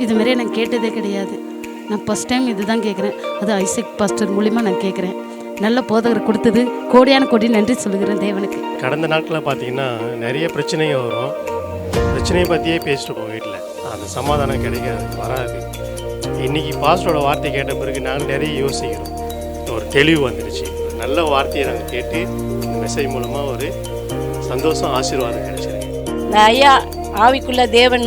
இதுமாரியே நான் கேட்டதே கிடையாது. நான் ஃபஸ்ட் டைம் இது தான் கேட்குறேன். அது ஐசக் பாஸ்டர் மூலிமா நான் கேட்குறேன். நல்ல போதகர் கொடுத்தது கோடியான கோடி நன்றி சொல்லுகிறேன் தேவனுக்கு. கடந்த நாட்களில் பார்த்தீங்கன்னா நிறைய பிரச்சனைகள் வரும். பிரச்சனையை பற்றியே பேசிட்டு இருப்போம் வீட்டில். அந்த சமாதானம் கிடைக்காது, வராது. இன்றைக்கி பாஸ்டரோட வார்த்தை கேட்ட பிறகு நாங்கள் நிறைய யோசிக்கிறோம். ஒரு தெளிவு வந்துடுச்சு. நல்ல வார்த்தையை நாங்கள் கேட்டு இந்த மெசேஜ் மூலமாக ஒரு சந்தோஷம், ஆசீர்வாதம் கிடைச்சிருக்கு. ஐயா ஆவிக்குள்ள தேவன்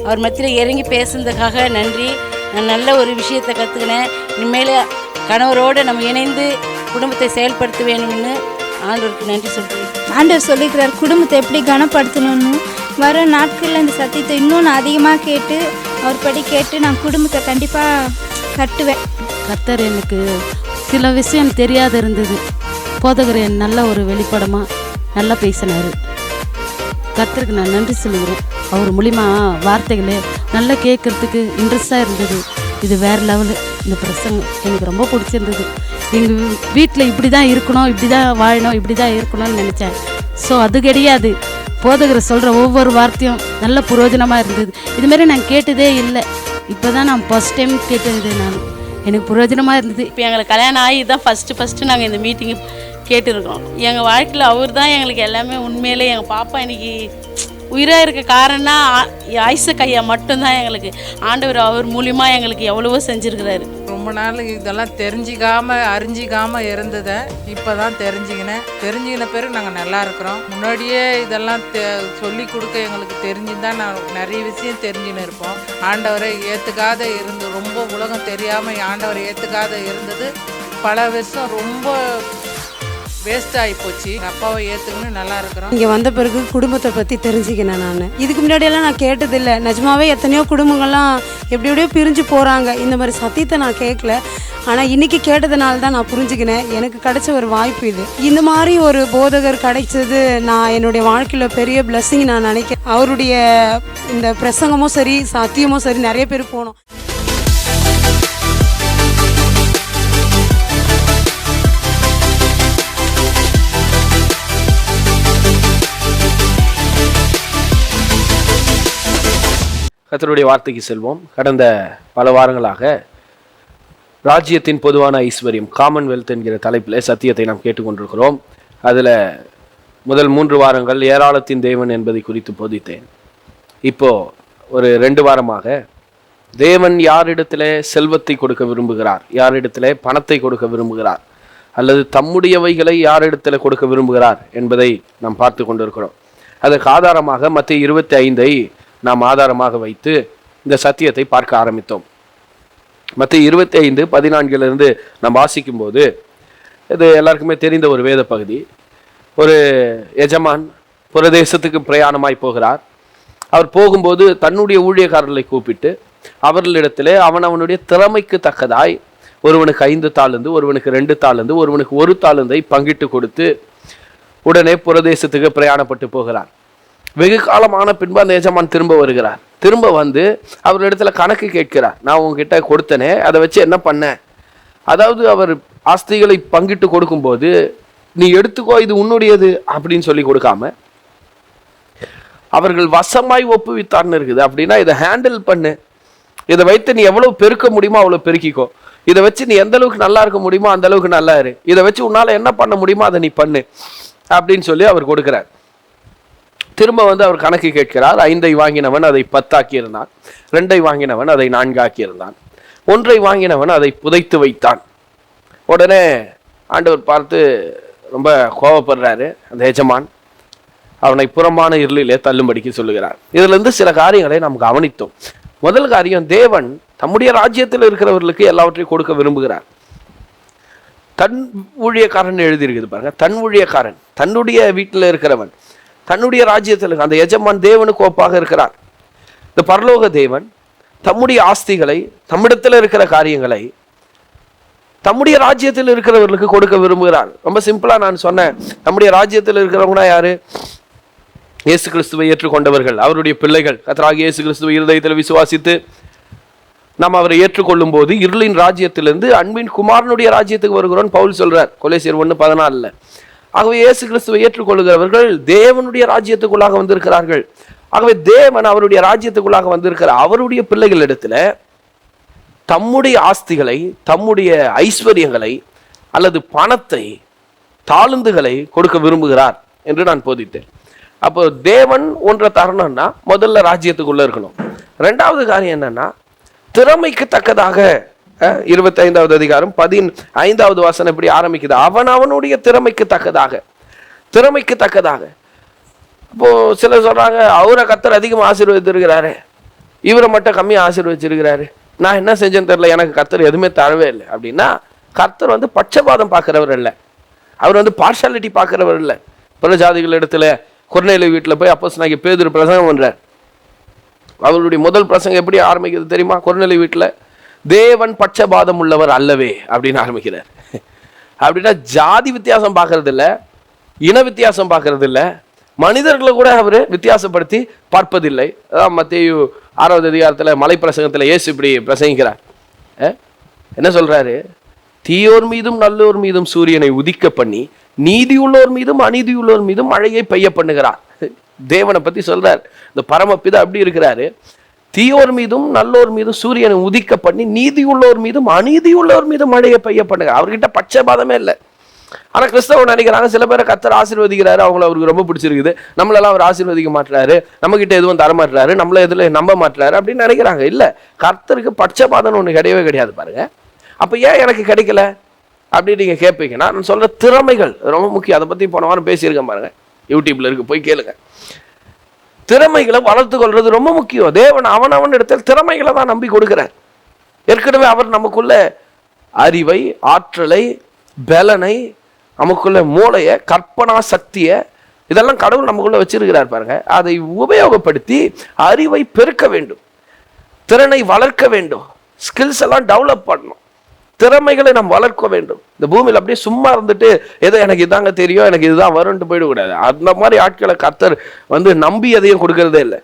அவர் மத்தியில் இறங்கி பேசுனதுக்காக நன்றி. நான் நல்ல ஒரு விஷயத்தை கற்றுக்கினேன். இனிமேல் கணவரோடு நம்ம இணைந்து குடும்பத்தை செயல்படுத்த வேணும்னு ஆண்டவருக்கு நன்றி சொல்கிறேன். ஆண்டவர் சொல்லிக்கிறார் குடும்பத்தை எப்படி கனப்படுத்தணும்னு. வர நாட்களில் இந்த சத்தியத்தை இன்னும் நான் அதிகமாக கேட்டு அவர் படி கேட்டு நான் குடும்பத்தை கண்டிப்பாக கட்டுவேன். கர்த்தர் எனக்கு சில விஷயம் தெரியாத இருந்தது. போதகர் நல்ல ஒரு வெளிப்படமாக நல்லா பேசினார். கர்த்தருக்கு நான் நன்றி சொல்லுகிறேன். அவர் மூலிமா வார்த்தைகளே நல்லா கேட்குறதுக்கு இன்ட்ரெஸ்டாக இருந்தது. இது வேறு லெவலு. இந்த பிரசங்கம் எனக்கு ரொம்ப பிடிச்சிருந்தது. எங்கள் வீட்டில் இப்படி தான் இருக்கணும், இப்படி தான் வாழணும், இப்படி தான் இருக்கணும்னு நினச்சேன். ஸோ அது கிடையாது. போதகரை சொல்கிற ஒவ்வொரு வார்த்தையும் நல்ல பிரயோஜனமாக இருந்தது. இதுமாரி நான் கேட்டதே இல்லை. இப்போ தான் நான் ஃபஸ்ட் டைம் கேட்டது. எனக்கு பிரயோஜனமாக இருந்தது. இப்போ எங்களுக்கு கல்யாணம் ஆகி தான் ஃபஸ்ட்டு நாங்கள் இந்த மீட்டிங்கு கேட்டுருக்கோம். எங்கள் வாழ்க்கையில் அவர் தான் எங்களுக்கு எல்லாமே. உண்மையிலே எங்கள் பாப்பா இன்றைக்கி உயிராக இருக்க காரணம்னா ஐசக் ஐயா மட்டும்தான். எங்களுக்கு ஆண்டவர் அவர் மூலிமா எங்களுக்கு எவ்வளவோ செஞ்சுருக்கிறாரு. ரொம்ப நாள் இதெல்லாம் அறிஞ்சிக்காமல் இருந்ததை இப்போ தான் தெரிஞ்சுக்கின பிறகு நாங்கள் நல்லா இருக்கிறோம். முன்னாடியே இதெல்லாம் சொல்லி கொடுக்க எங்களுக்கு தெரிஞ்சுதான் நான் நிறைய விஷயம் தெரிஞ்சுன்னு இருப்போம். ஆண்டவரை ஏற்றுக்காத இருந்து ரொம்ப உலகம் தெரியாமல் ஆண்டவரை ஏற்றுக்காத இருந்தது. பல விஷயம் ரொம்ப வேஸ்ட் ஆகி போச்சு. அப்பாவை ஏற்றுக்கணும் நல்லா இருக்கிறோம். இங்கே வந்த பிறகு குடும்பத்தை பற்றி தெரிஞ்சுக்கினேன். நான் இதுக்கு முன்னாடியெல்லாம் நான் கேட்டதில்லை. நிஜமாவே எத்தனையோ குடும்பங்கள்லாம் எப்படியோ பிரிஞ்சு போகிறாங்க. இந்த மாதிரி சத்தியத்தை நான் கேட்கல. ஆனால் இன்றைக்கி கேட்டதுனால தான் நான் புரிஞ்சுக்கினேன். எனக்கு கிடைச்ச ஒரு வாய்ப்பு இது. இந்த மாதிரி ஒரு போதகர் கிடைச்சது நான் என்னுடைய வாழ்க்கையில் பெரிய பிளஸ்ஸிங் நான் நினைக்கிறேன். அவருடைய இந்த பிரசங்கமும் சரி சத்தியமும் சரி நிறைய பேர் போனோம். கர்த்தருடைய வார்த்தைக்கு செல்வோம். கடந்த பல வாரங்களாக ராஜ்யத்தின் பொதுவான ஐஸ்வர்யம், காமன்வெல்த் என்கிற தலைப்பில் சத்தியத்தை நாம் கேட்டுக்கொண்டிருக்கிறோம். அதில் முதல் 3 வாரங்கள் ஏராளத்தின் தேவன் என்பதை குறித்து போதித்தேன். இப்போது ஒரு 2 வாரமாக தேவன் யாரிடத்தில் செல்வத்தை கொடுக்க விரும்புகிறார், யாரிடத்தில் பணத்தை கொடுக்க விரும்புகிறார், அல்லது தம்முடையவைகளை யாரிடத்தில் கொடுக்க விரும்புகிறார் என்பதை நாம் பார்த்து கொண்டிருக்கிறோம். அதற்கு ஆதாரமாக மத்தேயு 25 நாம் ஆதாரமாக வைத்து இந்த சத்தியத்தை பார்க்க ஆரம்பித்தோம். மத்தேயு 25:14 நாம் வாசிக்கும்போது, இது எல்லாருக்குமே தெரிந்த ஒரு வேத பகுதி. ஒரு எஜமான் புரதேசத்துக்கு பிரயாணமாய் போகிறார். அவர் போகும்போது தன்னுடைய ஊழியக்காரர்களை கூப்பிட்டு அவர்களிடத்தில் அவனுடைய திறமைக்கு தக்கதாய் ஒருவனுக்கு 5 தாலந்து, ஒருவனுக்கு 2 தாலந்து, ஒருவனுக்கு 1 தாலந்தை பங்கிட்டு கொடுத்து உடனே புரதேசத்துக்கு பிரயாணப்பட்டு போகிறார். வெகு காலமான பின்பு அந்த எஜமான் திரும்ப வருகிறார். திரும்ப வந்து அவரிடத்துல கணக்கு கேட்கிறார். நான் உங்ககிட்ட கொடுத்தனே, அதை வச்சு என்ன பண்ண? அதாவது அவர் ஆஸ்திகளை பங்கிட்டு கொடுக்கும்போது நீ எடுத்துக்கோ, இது உன்னுடையது அப்படின்னு சொல்லி கொடுக்காம அவர்கள் வசமாய் ஒப்புவித்தார்னு இருக்குது. அப்படின்னா இதை ஹேண்டில் பண்ணு, இதை வைத்து நீ எவ்வளவு பெருக்க முடியுமோ அவ்வளவு பெருக்கிக்கோ, இதை வச்சு நீ எந்த அளவுக்கு நல்லா இருக்க முடியுமோ அந்த அளவுக்கு நல்லா இரு, இதை வச்சு உன்னால என்ன பண்ண முடியுமோ அதை நீ பண்ணு அப்படின்னு சொல்லி அவர் கொடுக்கிறார். திரும்ப வந்து அவர் கணக்கு கேட்கிறார். 5 வாங்கினவன் அதை 10 ஆக்கியிருந்தான், 2 வாங்கினவன் அதை 4 ஆக்கியிருந்தான், 1 வாங்கினவன் அதை புதைத்து வைத்தான். உடனே ஆண்டவர் பார்த்து ரொம்ப கோபப்படுறாரு. அந்த எஜமான் அவனை புறமான இருளிலே தள்ளும்படிக்கு சொல்லுகிறார். இதுல இருந்து சில காரியங்களை நாம் கவனித்தோம். முதல் காரியம், தேவன் தம்முடைய ராஜ்யத்தில் இருக்கிறவர்களுக்கு எல்லாவற்றையும் கொடுக்க விரும்புகிறார். தன் ஊழியக்காரன் எழுதியிருக்குது பாருங்க. தன் ஊழியக்காரன், தன்னுடைய வீட்டில் இருக்கிறவன், தன்னுடைய ராஜ்யத்தில் அந்த எஜமான் தேவனுக்கு ஒப்பாக இருக்கிறார். இந்த பரலோக தேவன் தம்முடைய ஆஸ்திகளை, தம்மிடத்தில் இருக்கிற காரியங்களை தம்முடைய ராஜ்யத்தில் இருக்கிறவர்களுக்கு கொடுக்க விரும்புகிறார். ரொம்ப சிம்பிளா நான் சொன்னேன். நம்முடைய ராஜ்யத்தில் இருக்கிறவங்கன்னா யாரு? இயேசு கிறிஸ்துவை ஏற்றுக்கொண்டவர்கள், அவருடைய பிள்ளைகள். கர்த்தராகிய இயேசு கிறிஸ்துவை இருதயத்தில் விசுவாசித்து நாம் அவரை ஏற்றுக்கொள்ளும் போது இருளின் ராஜ்யத்திலிருந்து அன்பின் குமாரனுடைய ராஜ்யத்துக்கு வருகிறோம் பவுல் சொல்றார் கொலோசியர் 1:14. ஆகவே இயேசு கிறிஸ்துவை ஏற்றுக்கொள்ளுகிறவர்கள் தேவனுடைய ராஜ்யத்துக்குள்ளாக வந்திருக்கிறார்கள். ஆகவே தேவன் அவருடைய ராஜ்யத்துக்குள்ளாக வந்திருக்கிற அவருடைய பிள்ளைகளிடத்துல தம்முடைய ஆஸ்திகளை, தம்முடைய ஐஸ்வர்யங்களை அல்லது பணத்தை, தாளுந்துகளை கொடுக்க விரும்புகிறார் என்று நான் போதித்தேன். அப்போ தேவன் ஒன்றை தரணும்னா முதல்ல ராஜ்யத்துக்குள்ள இருக்கணும். ரெண்டாவது காரியம் என்னன்னா, திறமைக்கு தக்கதாக 25வது அதிகாரம் 15வது வசனம் இப்படி ஆரம்பிக்குது. அவனுடைய திறமைக்கு தக்கதாக, திறமைக்கு தக்கதாக. இப்போ சிலர் சொல்றாங்க, அவரை கர்த்தர் அதிகமாக ஆசீர்வதித்திருக்கிறாரு, இவரை மட்டும் கம்மியாக ஆசீர்வதிச்சிருக்கிறாரு, நான் என்ன செஞ்சேன்னு தெரியல, எனக்கு கர்த்தர் எதுவுமே தரவே இல்லை அப்படின்னா, கர்த்தர் வந்து பட்சபாதம் பார்க்கிறவர் இல்லை, அவர் வந்து பார்ஷாலிட்டி பார்க்கிறவர் இல்லை. பல ஜாதிகள் இடத்துல கொர்நேலியு வீட்டில் போய் அப்போஸ்தலனாகிய பேதுரு பிரசங்கம் பண்றார். அவருடைய முதல் பிரசங்கம் எப்படி ஆரம்பிக்கிறது தெரியுமா? கொர்நேலியு வீட்டில் தேவன் பட்சபாதம் உள்ளவர் அல்லவே அப்படின்னு ஆரம்பிக்கிறார். அப்படின்னா ஜாதி வித்தியாசம் பார்க்கறது இல்லை, இன வித்தியாசம் பார்க்கறது இல்லை, மனிதர்களை கூட அவர் வித்தியாசப்படுத்தி பார்ப்பதில்லை. அதான் மத்தேயு 6வது அதிகாரத்தில் மலை பிரசங்கத்தில் இயேசு இப்படி பிரசங்கிக்கிறார். என்ன சொல்றாரு? தீயோர் மீதும் நல்லோர் மீதும் சூரியனை உதிக்க பண்ணி நீதியுள்ளோர் மீதும் அநீதியுள்ளோர் மீதும் மழையை பெய்ய பண்ணுகிறார். தேவனை பத்தி சொல்றார். இந்த பரமபிதா அப்படி இருக்கிறாரு. தீயோர் மீதும் நல்லோர் மீதும் சூரியனை உதிக்க பண்ணி நீதியுள்ளோர் மீதும் அநீதியுள்ளோர் மீதும் மழையை பெய்ய பண்ணுகிறார். அவர்கிட்ட பட்சபாதமே இல்லை. ஆனா கிறிஸ்தவன் நினைக்கிறாங்க, சில பேரை கர்த்தர் ஆசீர்வதிக்கிறாரு, அவங்கள அவருக்கு ரொம்ப பிடிச்சிருக்குது, நம்மளெல்லாம் அவர் ஆசீர்வதிக்க மாட்டுறாரு, நம்ம கிட்ட எதுவும் தர மாட்டுறாரு, நம்மள எதுல நம்ப மாட்டுறாரு அப்படின்னு நினைக்கிறாங்க. இல்ல, கர்த்தருக்கு பட்சபாதம் ஒண்ணு கிடையவே கிடையாது. பாருங்க, அப்ப ஏன் எனக்கு கிடைக்கல அப்படின்னு நீங்க கேட்பீங்கன்னா, நான் சொல்ற திறமைகள் ரொம்ப முக்கியம். அதை பத்தி போன வாரம் பேசியிருக்கேன் பாருங்க, யூடியூப்ல இருக்கு, போய் கேளுங்க. திறமைகளை வளர்த்து கொள்றது ரொம்ப முக்கியம். தேவன் அவன் இடத்தில் திறமைகளை தான் நம்பி கொடுக்கிறார். ஏற்கனவே அவர் நமக்குள்ள அறிவை, ஆற்றலை, பலனை, நமக்குள்ள மூளைய, கற்பனா சக்தியை, இதெல்லாம் கடவுள் நமக்குள்ள வச்சிருக்கிறார் பாருங்க. அதை உபயோகப்படுத்தி அறிவை பெருக்க வேண்டும், திறனை வளர்க்க வேண்டும், ஸ்கில்ஸ் எல்லாம் டெவலப் பண்ணணும், திறமைகளை நாம் வளர்க்க வேண்டும். இந்த பூமியில் அப்படியே சும்மா இருந்துட்டு ஏதோ எனக்கு இதாங்க தெரியும், எனக்கு இதுதான் வரும்னு போயிடக்கூடாது. அந்த மாதிரி ஆட்களை கர்த்தர் வந்து நம்பி எதையும் கொடுக்கறதே இல்லை.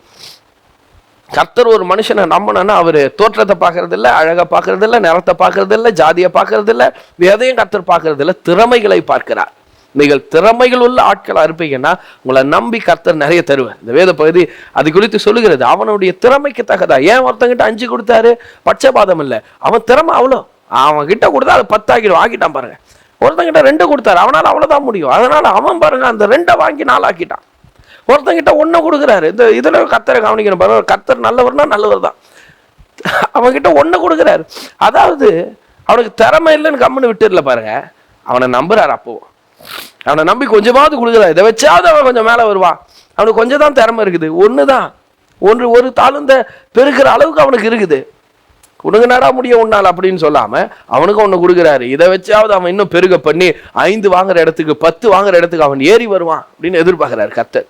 கர்த்தர் ஒரு மனுஷனை நம்பணும்னா அவர் தோற்றத்தை பார்க்கறது இல்லை, அழகை பார்க்கறது இல்லை, நிறத்தை பார்க்கறது இல்லை, ஜாதியை பார்க்கறது இல்லை, எதையும் கர்த்தர் பார்க்கறது இல்லை, திறமைகளை பார்க்கிறார். நீங்கள் திறமைகள் உள்ள ஆட்களா இருப்பீங்கன்னா உங்களை நம்பி கர்த்தர் நிறைய தருவார். இந்த வேத பகுதி அது குறித்து சொல்லுகிறது. அவனுடைய திறமைக்கு தக்கதா. ஏன் ஒருத்தங்கிட்ட 5 கொடுத்தாரு? பட்சபாதம் இல்லை, அவன் திறமை அவ்வளோ. அவன் கிட்ட கொடுத்தா அது 10 ஆக்கிட்டான் பாருங்க. ஒருத்தங்கிட்ட 2 கொடுத்தாரு, அவனால அவ்வளவுதான் முடியும், அதனால அவன் பாருங்க அந்த 2 வாங்கி 4 ஆக்கிட்டான். ஒருத்தங்கிட்ட 1 கொடுக்குறாரு. இந்த இதுல கர்த்தரை கவனிக்கணும் பாருங்க, கர்த்தர் நல்லவர்னா நல்லவர் தான். அவன்கிட்ட 1 கொடுக்குறாரு, அதாவது அவனுக்கு திறமை இல்லைன்னு கம்முன்னு விட்டுல பாருங்க, அவனை நம்புறாரு. அப்போ அவனை நம்பி கொஞ்சமாவது கொடுக்குறாரு, இதை வச்சாவது அவன் கொஞ்சம் மேல வருவான். அவனுக்கு கொஞ்சம் தான் திறமை இருக்குது, ஒரு தாளுந்த பெருக்கிற அளவுக்கு அவனுக்கு இருக்குது. உனக்கு நட முடியும் உன்னால் அப்படின்னு சொல்லாம அவனுக்கு 1 கொடுக்குறாரு, இதை வச்சாவது அவன் இன்னும் பெருக பண்ணி 5 வாங்குற இடத்துக்கு 10 வாங்குற இடத்துக்கு அவன் ஏறி வருவான் அப்படின்னு எதிர்பார்க்கிறாரு கர்த்தர்.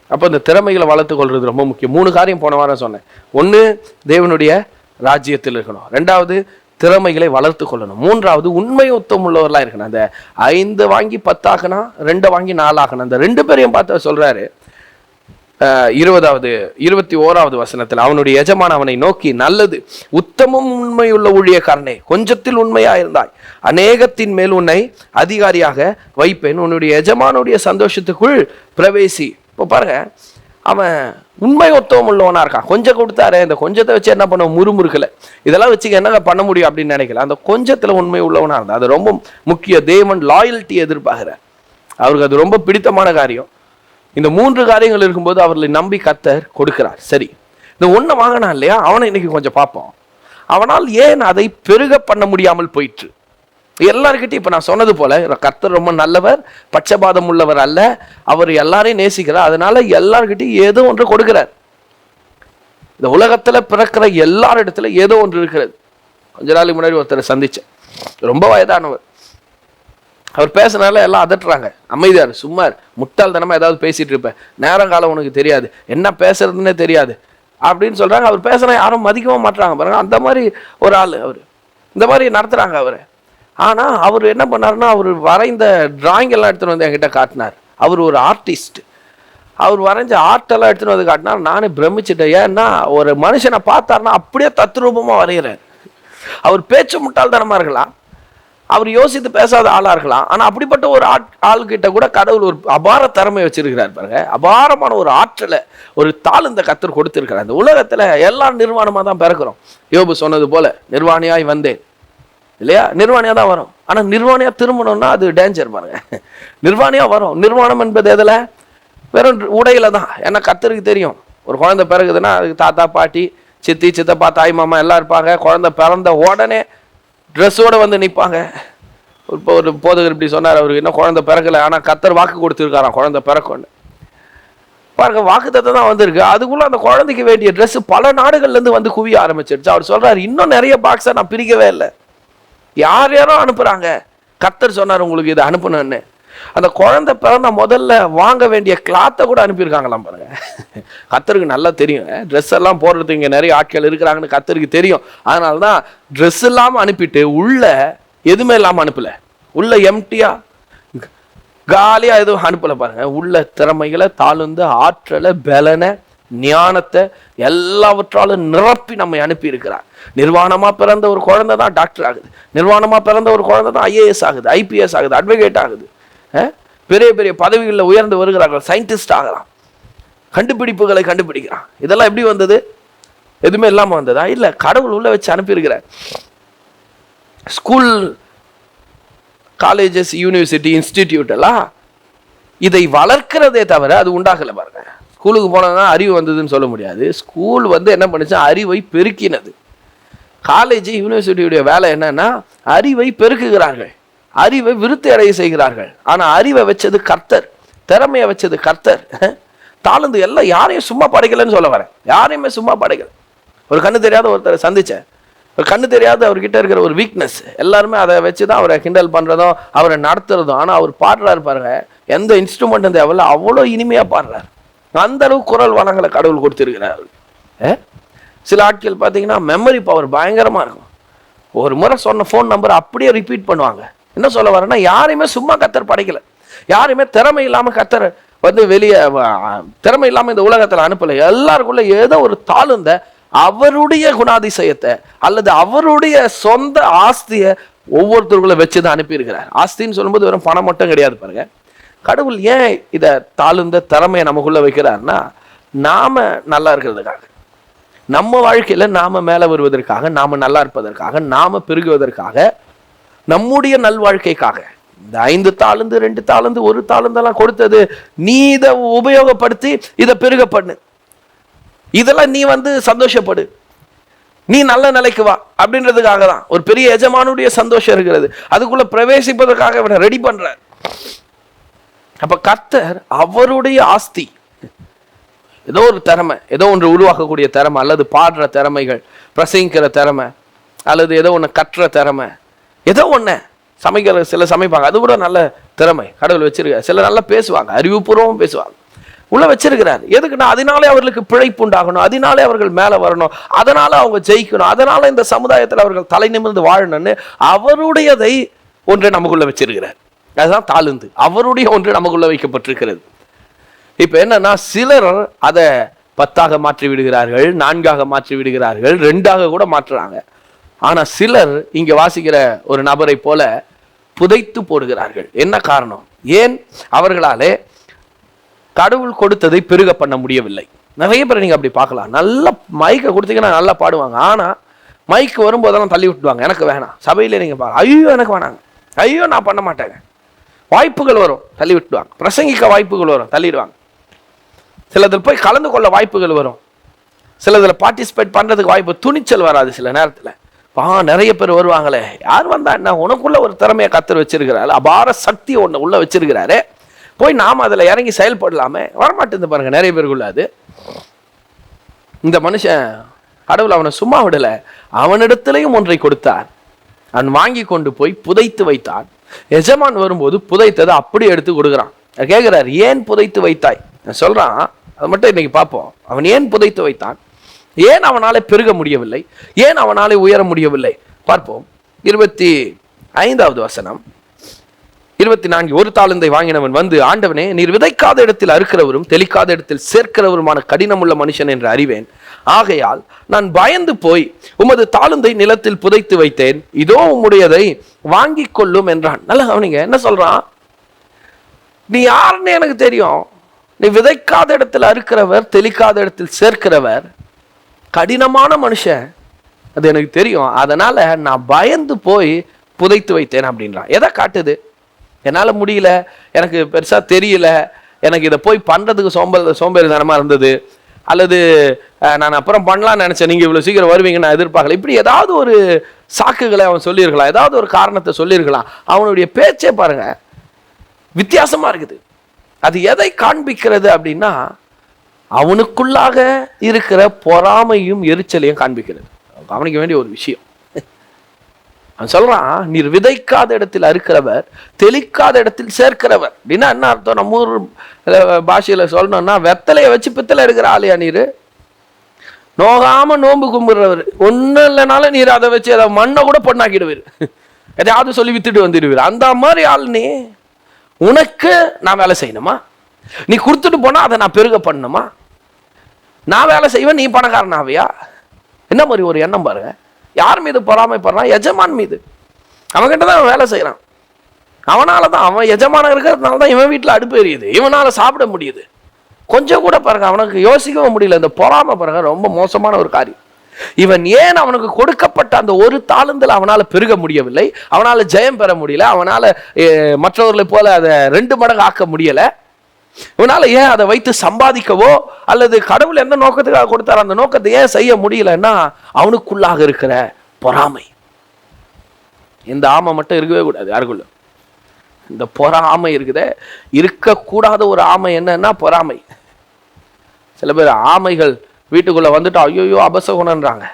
அப்போ இந்த திறமைகளை வளர்த்து கொள்றது ரொம்ப முக்கியம். 3 காரியம் போன வாரம் சொன்னேன். 1, தேவனுடைய ராஜ்யத்தில் இருக்கணும். 2வது, திறமைகளை வளர்த்து கொள்ளணும். 3வது, உண்மை உத்தம் உள்ளவர்களாக இருக்கணும். அந்த 5 வாங்கி 10 ஆகணும், 2 வாங்கி 4 ஆகணும். அந்த 2 பேரையும் பார்த்து சொல்றாரு 21வது வசனத்தில், அவனுடைய எஜமான் அவனை நோக்கி, நல்லது உத்தமும் உண்மையுள்ள ஊழியக்காரனே, கொஞ்சத்தில் உண்மையா இருந்தாய், அநேகத்தின் மேல் உன்னை அதிகாரியாக வைப்பேன், உன்னுடைய எஜமானுடைய சந்தோஷத்துக்குள் பிரவேசி. இப்போ பாருங்க, அவன் உண்மை ஒத்தவம் உள்ளவனா இருக்கான். கொஞ்சம் கொடுத்தாரு, இந்த கொஞ்சத்தை வச்சு என்ன பண்ண முறுமுறுக்கல, இதெல்லாம் வச்சு என்ன பண்ண முடியும் அப்படின்னு நினைக்கல. அந்த கொஞ்சத்துல உண்மை உள்ளவனா இருந்தா அது ரொம்ப முக்கிய. தேவன் லாயல்ட்டி எதிர்பார்க்கிறார், அவருக்கு அது ரொம்ப பிடித்தமான காரியம். இந்த 3 காரியங்கள் இருக்கும்போது அவர்களை நம்பி கர்த்தர் கொடுக்கிறார். சரி, இந்த 1 வாங்கினா இல்லையா, அவனை இன்னைக்கு கொஞ்சம் பார்ப்போம். அவனால் ஏன் அதை பெருக பண்ண முடியாமல் போயிற்று? எல்லார்கிட்டையும் இப்ப நான் சொன்னது போல கர்த்தர் ரொம்ப நல்லவர், பட்சபாதம் உள்ளவர் அல்ல, அவர் எல்லாரையும் நேசிக்கிறார். அதனால எல்லார்கிட்டையும் ஏதோ ஒன்று கொடுக்கிறார். இந்த உலகத்துல பிறக்கிற எல்லாரிடத்துல ஏதோ ஒன்று இருக்கிறது. கொஞ்ச நாளைக்கு முன்னாடி ஒருத்தரை சந்திச்சேன், ரொம்ப வயதானவர். அவர் பேசினால எல்லாம் அதட்டுறாங்க, அமைதியார், சும்மா முட்டாள்தனமா ஏதாவது பேசிட்டு இருப்பேன், நேரங்காலம் உனக்கு தெரியாது, என்ன பேசுறதுன்னே தெரியாது அப்படின்னு சொல்றாங்க. அவர் பேசுனா யாரும் மதிக்கவும் மாட்டாங்க பாருங்க. அந்த மாதிரி ஒரு ஆள் அவர், இந்த மாதிரி நடத்துறாங்க அவரை. ஆனா அவர் என்ன பண்ணாருன்னா, அவர் வரைந்த டிராயிங் எல்லாம் எடுத்துன்னு வந்து என்கிட்ட காட்டினார். அவர் ஒரு ஆர்டிஸ்ட். அவர் வரைஞ்ச ஆர்ட்டெல்லாம் எடுத்துன்னு வந்து காட்டினார். நானே பிரமிச்சுட்டேன். ஏன்னா ஒரு மனுஷனை பார்த்தாருன்னா அப்படியே தத்ரூபமா வரைகிறார். அவர் பேச்சு முட்டாள்தனமா இருக்கலாம், அவர் யோசித்து பேசாத ஆளாக இருக்கலாம். ஆனால் அப்படிப்பட்ட ஒரு ஆள்கிட்ட கூட கடவுள் ஒரு அபார திறமை வச்சிருக்கிறார் பாருங்க. அபாரமான ஒரு ஆற்றலை, ஒரு தாழ்ந்த கத்தர் கொடுத்திருக்கிறார். இந்த உலகத்தில் எல்லாரும் நிர்வாணமாக தான் பிறக்கிறோம். யோபு சொன்னது போல நிர்வாணியாய் வந்தேன் இல்லையா, நிர்வாணியாக தான் வரும். ஆனால் நிர்வாணியாக திரும்பணும்னா அது டேஞ்சர் பாருங்க. நிர்வாணியாக வரும். நிர்வாணம் என்பது எதில்? வெறும் உடையில தான். ஏன்னா கத்தருக்கு தெரியும், ஒரு குழந்தை பிறகுதுன்னா அதுக்கு தாத்தா பாட்டி சித்தி சித்தப்பா தாய் மாமா எல்லாம் இருப்பாங்க. குழந்தை பிறந்த உடனே ட்ரெஸ்ஸோடு வந்து நிற்பாங்க. இப்போ ஒரு போதகர் இப்படி சொன்னார், அவருக்கு இன்னும் குழந்தை பிறக்கலை, ஆனால் கத்தர் வாக்கு கொடுத்துருக்காராம் குழந்தை பிறக்கொண்டு. பாருங்க, வாக்குத்தத்தை தான் வந்திருக்கு. அதுக்குள்ள அந்த குழந்தைக்கு வேண்டிய ட்ரெஸ் பல நாடுகள்லேருந்து வந்து குவிய ஆரம்பிச்சிருச்சு. அவர் சொல்றாரு, இன்னும் நிறைய பாக்ஸை நான் பிரிக்கவே இல்லை, யார் யாரோ அனுப்புறாங்க. கத்தர் சொன்னார் உங்களுக்கு இதை அனுப்பணும்னு. அந்த குழந்தை பிறந்த முதல்ல வாங்க வேண்டிய கிளாத்தை கூட அனுப்பியிருக்காங்களாம் பாருங்க. கத்தருக்கு நல்லா தெரியும், ட்ரெஸ் எல்லாம் போடுறதுக்கு இங்கே நிறைய ஆட்கள் இருக்கிறாங்கன்னு கத்தருக்கு தெரியும். அதனால தான் ட்ரெஸ் இல்லாமல் அனுப்பிட்டு உள்ள எதுவுமே இல்லாமல் அனுப்பல, உள்ள எம்டியா காலியா எதுவும் அனுப்பல பாருங்க. உள்ள திறமைகளை, தாழ்ந்த ஆற்றலை, பலனை, ஞானத்தை எல்லாவற்றாலும் நிரப்பி நம்மை அனுப்பி இருக்கிறார். நிர்வாணமா பிறந்த ஒரு குழந்தை தான் டாக்டர் ஆகுது. நிர்வாணமா பிறந்த ஒரு குழந்தை தான் ஐஏஎஸ் ஆகுது, ஐபிஎஸ் ஆகுது, அட்வொகேட் ஆகுது. பெரிய பெரிய பதவிகளில் உயர்ந்து வருகிறார்கள், சயின்டிஸ்ட் ஆகலாம், கண்டுபிடிப்புகளை கண்டுபிடிக்கிறான். இதெல்லாம் எப்படி வந்தது? எதுவுமே இல்லாமல் வந்ததா? இல்லை, கடவுள் உள்ள வச்சு அனுப்பியிருக்கிறார். ஸ்கூல், காலேஜஸ், யூனிவர்சிட்டி, இன்ஸ்டிடியூட் எல்லாம் இதை வளர்க்கிறதே தவிர அது உண்டாகலை பாருங்க. ஸ்கூலுக்கு போனதுதான் அறிவு வந்ததுன்னு சொல்ல முடியாது. ஸ்கூல் வந்து என்ன பண்ணுச்சு? அறிவை பெருக்கினது. காலேஜ், யூனிவர்சிட்டியுடைய வேலை என்னன்னா அறிவை பெருக்குகிறார்கள், அறிவை விருத்தி அடைய செய்கிறார்கள். ஆனால் அறிவை வச்சது கர்த்தர், திறமையை வச்சது கர்த்தர். தாழ்ந்து எல்லாம் யாரையும் சும்மா படைக்கலன்னு சொல்ல வரேன், யாரையுமே சும்மா படைக்கல. ஒரு கண்ணு தெரியாத ஒருத்தரை சந்திச்சேன், ஒரு கண்ணு தெரியாத அவர்கிட்ட இருக்கிற ஒரு வீக்னஸ், எல்லாருமே அதை வச்சு தான் அவரை கிண்டல் பண்ணுறதும் அவரை நடத்துறதும். ஆனால் அவர் பாடுறாரு பாருங்க, எந்த இன்ஸ்ட்ருமெண்ட்டும் தேவையில்ல, அவ்வளோ இனிமையாக பாடுறாரு. அந்த அளவு குரல் வளங்களை கடவுள் கொடுத்துருக்கிறார். சில ஆட்கள் பார்த்தீங்கன்னா மெமரி பவர் பயங்கரமாக இருக்கும். ஒரு முறை சொன்ன ஃபோன் நம்பர் அப்படியே ரிப்பீட் பண்ணுவாங்க. என்ன சொல்ல வரேன்னா, யாரையுமே சும்மா கத்தர் படைக்கல, யாருமே திறமை இல்லாமல் கத்தர் வந்து வெளியே திறமை இல்லாமல் இந்த உலகத்தில் அனுப்பலை. எல்லாருக்குள்ள ஏதோ ஒரு தாழ்ந்த அவருடைய குணாதிசயத்தை அல்லது அவருடைய சொந்த ஆஸ்தியை ஒவ்வொருத்தருக்குள்ள வச்சுதான் அனுப்பியிருக்கிறார். ஆஸ்தின்னு சொல்லும்போது வெறும் பணம் மட்டும் கிடையாது பாருங்க. கடவுள் ஏன் இதை தாழ்ந்த திறமையை நமக்குள்ள வைக்கிறாருன்னா, நாம நல்லா இருக்கிறதுக்காக, நம்ம வாழ்க்கையில நாம மேல வருவதற்காக, நாம நல்லா இருப்பதற்காக, நாம பெருகுவதற்காக, நம்முடைய நல்வாழ்க்கைக்காக. இந்த 5 தாளந்து 2 தாளந்து 1 தாளந்தெல்லாம் கொடுத்தது நீ இதை உபயோகப்படுத்தி இதை பெருக பண்ணு, இதெல்லாம் நீ வந்து சந்தோஷப்படு, நீ நல்ல நிலைக்கு வா அப்படின்றதுக்காக தான். ஒரு பெரிய எஜமானுடைய சந்தோஷம் இருக்கிறது, அதுக்குள்ள பிரவேசிப்பதற்காக இவனை ரெடி பண்றார். அப்ப கர்த்தர் அவருடைய ஆஸ்தி, ஏதோ ஒரு திறமை, ஏதோ ஒன்று உருவாக்கக்கூடிய திறமை, அல்லது பாடுற திறமைகள், பிரசங்கிக்கிற திறமை, அல்லது ஏதோ ஒன்று கற்ற திறமை, ஏதோ ஒன்று சமைக்கிற, சில சமைப்பாங்க, அது கூட நல்ல திறமை கடவுள் வச்சிருக்காரு. சில நல்லா பேசுவாங்க, அறிவுபூர்வமும் பேசுவாங்க, உள்ள வச்சிருக்கிறார். எதுக்குன்னா அதனாலே அவர்களுக்கு பிழைப்பு உண்டாகணும், அதனாலே அவர்கள் மேலே வரணும், அதனால அவங்க ஜெயிக்கணும், அதனால இந்த சமுதாயத்தில் அவர்கள் தலை நிமிர்ந்து வாழணும்னு அவருடையதை ஒன்றை நமக்குள்ள வச்சிருக்கிறார். அதுதான் தாழ்ந்து, அவருடைய ஒன்று நமக்குள்ள வைக்கப்பட்டிருக்கிறது. இப்ப என்னன்னா, சிலர் அதை 10ஆக மாற்றி விடுகிறார்கள், 4ஆக மாற்றி விடுகிறார்கள், 2ஆக கூட மாற்றுறாங்க. ஆனா சிலர் இங்க வாசிக்கிற ஒரு நபரை போல புதைத்து போடுகிறார்கள். என்ன காரணம்? ஏன் அவர்களாலே கடவுள் கொடுத்ததை பெருக பண்ண முடியவில்லை. நிறைய பேர் நீங்க அப்படி பார்க்கலாம், நல்ல மைக்கை கொடுத்தீங்கன்னா நல்லா பாடுவாங்க, ஆனா மைக்கு வரும்போதெல்லாம் தள்ளி விட்டுவாங்க, எனக்கு வேணாம். சபையிலே நீங்க பாருங்க, ஐயோ எனக்கு வேணாங்க, ஐயோ நான் பண்ண மாட்டேங்க. வாய்ப்புகள் வரும், தள்ளி விட்டுவாங்க. பிரசங்கிக்க வாய்ப்புகள் வரும், தள்ளிடுவாங்க. சிலதில் போய் கலந்து கொள்ள வாய்ப்புகள் வரும், சிலதில் பார்ட்டிசிபேட் பண்றதுக்கு வாய்ப்பு, துணிச்சல் வராது சில நேரத்தில். நிறைய பேர் வருவாங்களே, யார் வந்தா என்ன, உனக்குள்ள ஒரு திறமையை கத்தர் வச்சிருக்கிறாரு, அபார சக்தி ஒன்று உள்ள வச்சிருக்கிறாரு, போய் நாம அதில் இறங்கி செயல்படலாமே. வரமாட்டேன்னு பாருங்க நிறைய பேருக்குள்ள. அது இந்த மனுஷன் கடவுள் அவனை சும்மா விடல, அவனிடத்திலையும் ஒன்றை கொடுத்தார், அவன் வாங்கி கொண்டு போய் புதைத்து வைத்தான். எஜமான் வரும்போது புதைத்ததை அப்படி எடுத்து கொடுக்குறான். கேட்கிறார், ஏன் புதைத்து வைத்தாய்? சொல்றான், அதை மட்டும் இன்னைக்கு பார்ப்போம். அவன் ஏன் புதைத்து வைத்தான், ஏன் அவனாலே பெருக முடியவில்லை, ஏன் அவனாலே உயர முடியவில்லை பார்ப்போம். 25வது வசனம், 24 ஒரு தாளந்தை வாங்கினவன் வந்து, ஆண்டவனே, நீர் விதைக்காத இடத்தில் அறுக்கிறவரும் தெளிக்காத இடத்தில் சேர்க்கிறவருமான கடினமுள்ள மனுஷன் என்று அறிவேன். ஆகையால் நான் பயந்து போய் உமது தாளந்தை நிலத்தில் புதைத்து வைத்தேன். இதோ உம்முடையதை வாங்கி கொள்ளும் என்றான். நல்லா கவனிங்க, என்ன சொல்றான்? நீ யாருன்னு எனக்கு தெரியும். நீ விதைக்காத இடத்தில் அறுக்கிறவர், தெளிக்காத இடத்தில் சேர்க்கிறவர், கடினமான மனுஷன், அது எனக்கு தெரியும். அதனால நான் பயந்து போய் புதைத்து வைத்தேன் அப்படின்றான். எதை காட்டுது? என்னால் முடியல, எனக்கு பெருசா தெரியல, எனக்கு இதை போய் பண்றதுக்கு சோம்பேறித்தனமா இருந்தது, அல்லது நான் அப்புறம் பண்ணலாம்னு நினைச்சேன், நீங்க இவ்வளவு சீக்கிரம் வருவீங்கன்னு நான் எதிர்பார்க்கல, இப்படி ஏதாவது ஒரு சாக்குகளை அவன் சொல்லியிருக்கலாம், ஏதாவது ஒரு காரணத்தை சொல்லியிருக்கலாம். அவனுடைய பேச்சே பாருங்க வித்தியாசமா இருக்குது. அது எதை காண்பிக்கிறது அப்படின்னா, அவனுக்குள்ளாக இருக்கிற பொறாமையும் எரிச்சலையும் காண்பிக்கிறது. கவனிக்க வேண்டிய ஒரு விஷயம். அவன் சொல்றான், நீர் விதைக்காத இடத்தில் அறுக்கிறவர், தெளிக்காத இடத்தில் சேர்க்கிறவர் அப்படின்னா என்ன அர்த்தம்? நம்ம ஊர் பாஷையில சொல்லணும்னா, வெத்தலையை வச்சு பித்தளை எடுக்கிற ஆளையா நீர்? நோகாம நோம்பு கும்பிடுறவர், ஒன்றும் இல்லைனாலும் நீர் அதை வச்சு அதை மண்ணை கூட பொண்ணாக்கிடுவீர், எதையாவது சொல்லி வித்துட்டு வந்துடுவீர். அந்த மாதிரி ஆள் நீ. உனக்கு நான் வேலை செய்யணுமா? நீ கொடுத்துட்டு போனா அதை நான் பெருக பண்ணணுமா? நான் வேலை செய்வேன், நீ பணக்காரனாவியா? என்ன மாதிரி ஒரு எண்ணம் பாருங்க. யார் மீது பொறாமைப்படுறான்? எஜமான் மீது. அவன்கிட்ட தான் வேலை செய்யறான். அவனால தான், அவன் எஜமான இருக்கிறதுனால தான் இவன் வீட்டில் அடுப்பு எரியுது, இவனால சாப்பிட முடியுது. கொஞ்சம் கூட பாருங்க அவனுக்கு யோசிக்கவும் முடியல. இந்த பொறாமை பாருங்க ரொம்ப மோசமான ஒரு காரியம். இவன் ஏன் அவனுக்கு கொடுக்கப்பட்ட அந்த ஒரு தாளந்தில் அவனால பெருக முடியவில்லை, அவனால ஜெயம் பெற முடியல, அவனால மற்றவர்களை போல அதை 2 மடங்கு ஆக்க முடியல, இவனால ஏன் அதை வைத்து சம்பாதிக்கவோ அல்லது கடவுள் எந்த நோக்கத்துக்காக கொடுத்தார் அந்த நோக்கத்தை ஏன் செய்ய முடியலன்னா, அவனுக்குள்ளாக இருக்கிற பொறாமை. இந்த ஆமை மட்டும் இருக்கவே கூடாது யாருக்குள்ள. இந்த பொறாமை இருக்குதே, இருக்கக்கூடாத ஒரு ஆமை என்னன்னா பொறாமை. சில பேர் ஆமைகள் வீட்டுக்குள்ள வந்துட்டு ஐயோ அபசகுணன்றாங்க,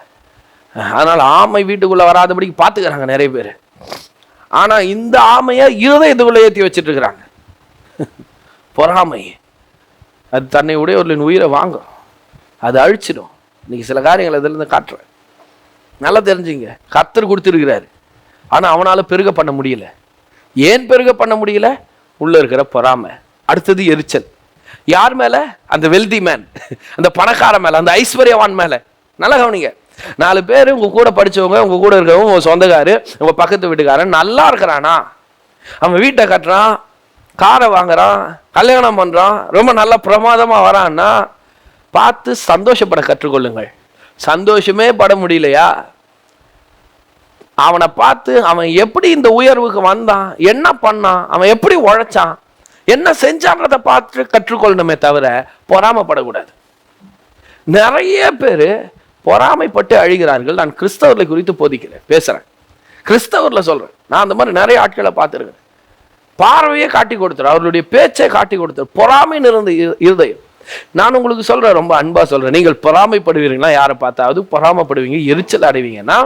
அதனால ஆமை வீட்டுக்குள்ள வராதபடிக்கு பார்த்துக்கிறாங்க நிறைய பேர். ஆனா இந்த ஆமையை இருதயத்துக்குள்ள ஏற்றி வச்சுட்டு இருக்கிறாங்க. பொறாமை அது தன்னை உடையவர்களின் உயிரை வாங்கும், அது அழிச்சிடும். இன்னைக்கு சில காரியங்கள் இதுல இருந்து காட்டுறேன், நல்லா தெரிஞ்சுங்க. கர்த்தர் கொடுத்துருக்கிறாரு, ஆனா அவனால பெருக பண்ண முடியல. ஏன் பெருக பண்ண முடியல? உள்ள இருக்கிற பொறாமை. அடுத்தது எரிச்சல். யார் மேல? அந்த வெல்தி மேன், அந்த பணக்கார மேல, அந்த ஐஸ்வர்யவான் மேல. நல்லா கவனிங்க. 4 பேர் உங்க கூட படிச்சவங்க, உங்க கூட இருக்கிறவங்க, உங்க சொந்தக்காரு, உங்க பக்கத்து வீட்டுக்காரன் நல்லா இருக்கிறானா, அவன் வீட்டை கட்டுறான், காரை வாங்குறான், கல்யாணம் பண்றான், ரொம்ப நல்ல பிரமாதமா வரான்னா பார்த்து சந்தோஷப்பட கற்றுக்கொள்ளுங்கள். சந்தோஷமே பட முடியலையா, அவனை பார்த்து அவன் எப்படி இந்த உயர்வுக்கு வந்தான், என்ன பண்ணான், அவன் எப்படி உழைச்சான், என்ன செஞ்சான்றதை பார்த்து கற்றுக்கொள்ளணுமே தவிர பொறாமப்படக்கூடாது. நிறைய பேர் பொறாமைப்பட்டு அழிகிறார்கள். நான் கிறிஸ்தவர்களை குறித்து போதிக்கிறேன், பேசுறேன், கிறிஸ்தவர்ல சொல்றேன். நான் அந்த மாதிரி நிறைய ஆட்களை பார்த்துருக்கிறேன். பார்வையை காட்டி கொடுத்தார், அவர்களுடைய பேச்சை காட்டி கொடுத்தார், பொறாமை நிறைந்த இருதயம். நான் உங்களுக்கு சொல்றேன், ரொம்ப அன்பா சொல்றேன், நீங்கள் பொறாமைப்படுவீங்களா? யாரை பார்த்தாவது பொறாமைப்படுவீங்க, எரிச்சல் அடைவீங்கன்னா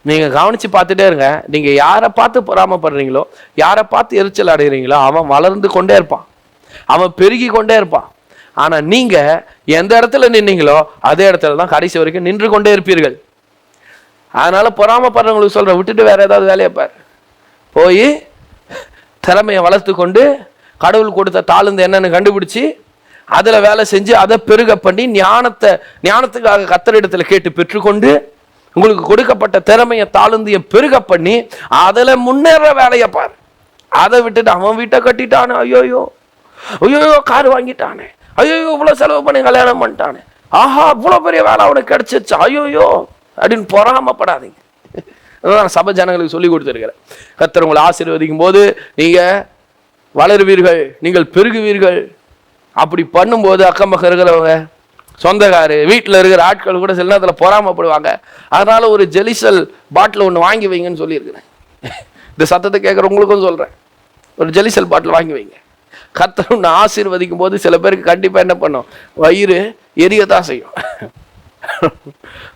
நீங்க கவனிச்சு பார்த்துட்டே இருங்க. நீங்க யாரை பார்த்து பொறாமைப்படுறீங்களோ, யாரை பார்த்து எரிச்சல் அடைகிறீங்களோ, அவன் வளர்ந்து கொண்டே இருப்பான், அவன் பெருகி கொண்டே இருப்பான். ஆனா நீங்க எந்த இடத்துல நின்னீங்களோ அதே இடத்துல தான் கடைசி வரைக்கும் நின்று கொண்டே இருப்பீர்கள். அதனால பொறாமைப்படுறவங்களுக்கு சொல்ற, விட்டுட்டு வேற ஏதாவது வேலையை பாரு, போய் திறமையை வளர்த்து கொண்டு கடவுள் கொடுத்த தாளந்து என்னன்னு கண்டுபிடிச்சு அதுல வேலை செஞ்சு அதை பெருக பண்ணி ஞானத்துக்காக கர்த்தரிடத்துல கேட்டு பெற்றுக்கொண்டு உங்களுக்கு கொடுக்கப்பட்ட திறமையை தாளந்தியை பெருக பண்ணி அதுல முன்னேற வேலையை பாரு. அதை விட்டுட்டு அவன் வீட்டை கட்டிட்டானே, ஐயோயோ ஐயோயோ கார் வாங்கிட்டானே, ஐயோயோ இவ்வளவு செலவு பண்ணி கல்யாணம் பண்ணிட்டானே, ஆஹா இவ்வளவு பெரிய வேலை அவனுக்கு கிடைச்சிருச்சு, ஐயோயோ அப்படின்னு பொறாமப்படாதீங்க. அதான் சபை ஜனங்களுக்கு சொல்லி கொடுத்துருக்கிறேன். கர்த்தர் உங்களை ஆசீர்வதிக்கும் போது நீங்க வளருவீர்கள், நீங்கள் பெருகுவீர்கள். அப்படி பண்ணும்போது அக்கம் பக்கம் இருக்கிறவங்க, சொந்தக்காரு, வீட்டில் இருக்கிற ஆட்கள் கூட சில நேரத்தில் பொறாமப்படுவாங்க. அதனால ஒரு ஜெலிசல் பாட்டில் ஒன்று வாங்கி வைங்கன்னு சொல்லியிருக்கிறேன். இந்த சத்தத்தை கேட்குறவங்களுக்கும் சொல்கிறேன், ஒரு ஜெலிசல் பாட்டில் வாங்கி வைங்க. கர்த்தர் ஒன்று ஆசீர்வதிக்கும் போது சில பேருக்கு கண்டிப்பாக என்ன பண்ணும், வயிறு எரியத்தான் செய்யும்,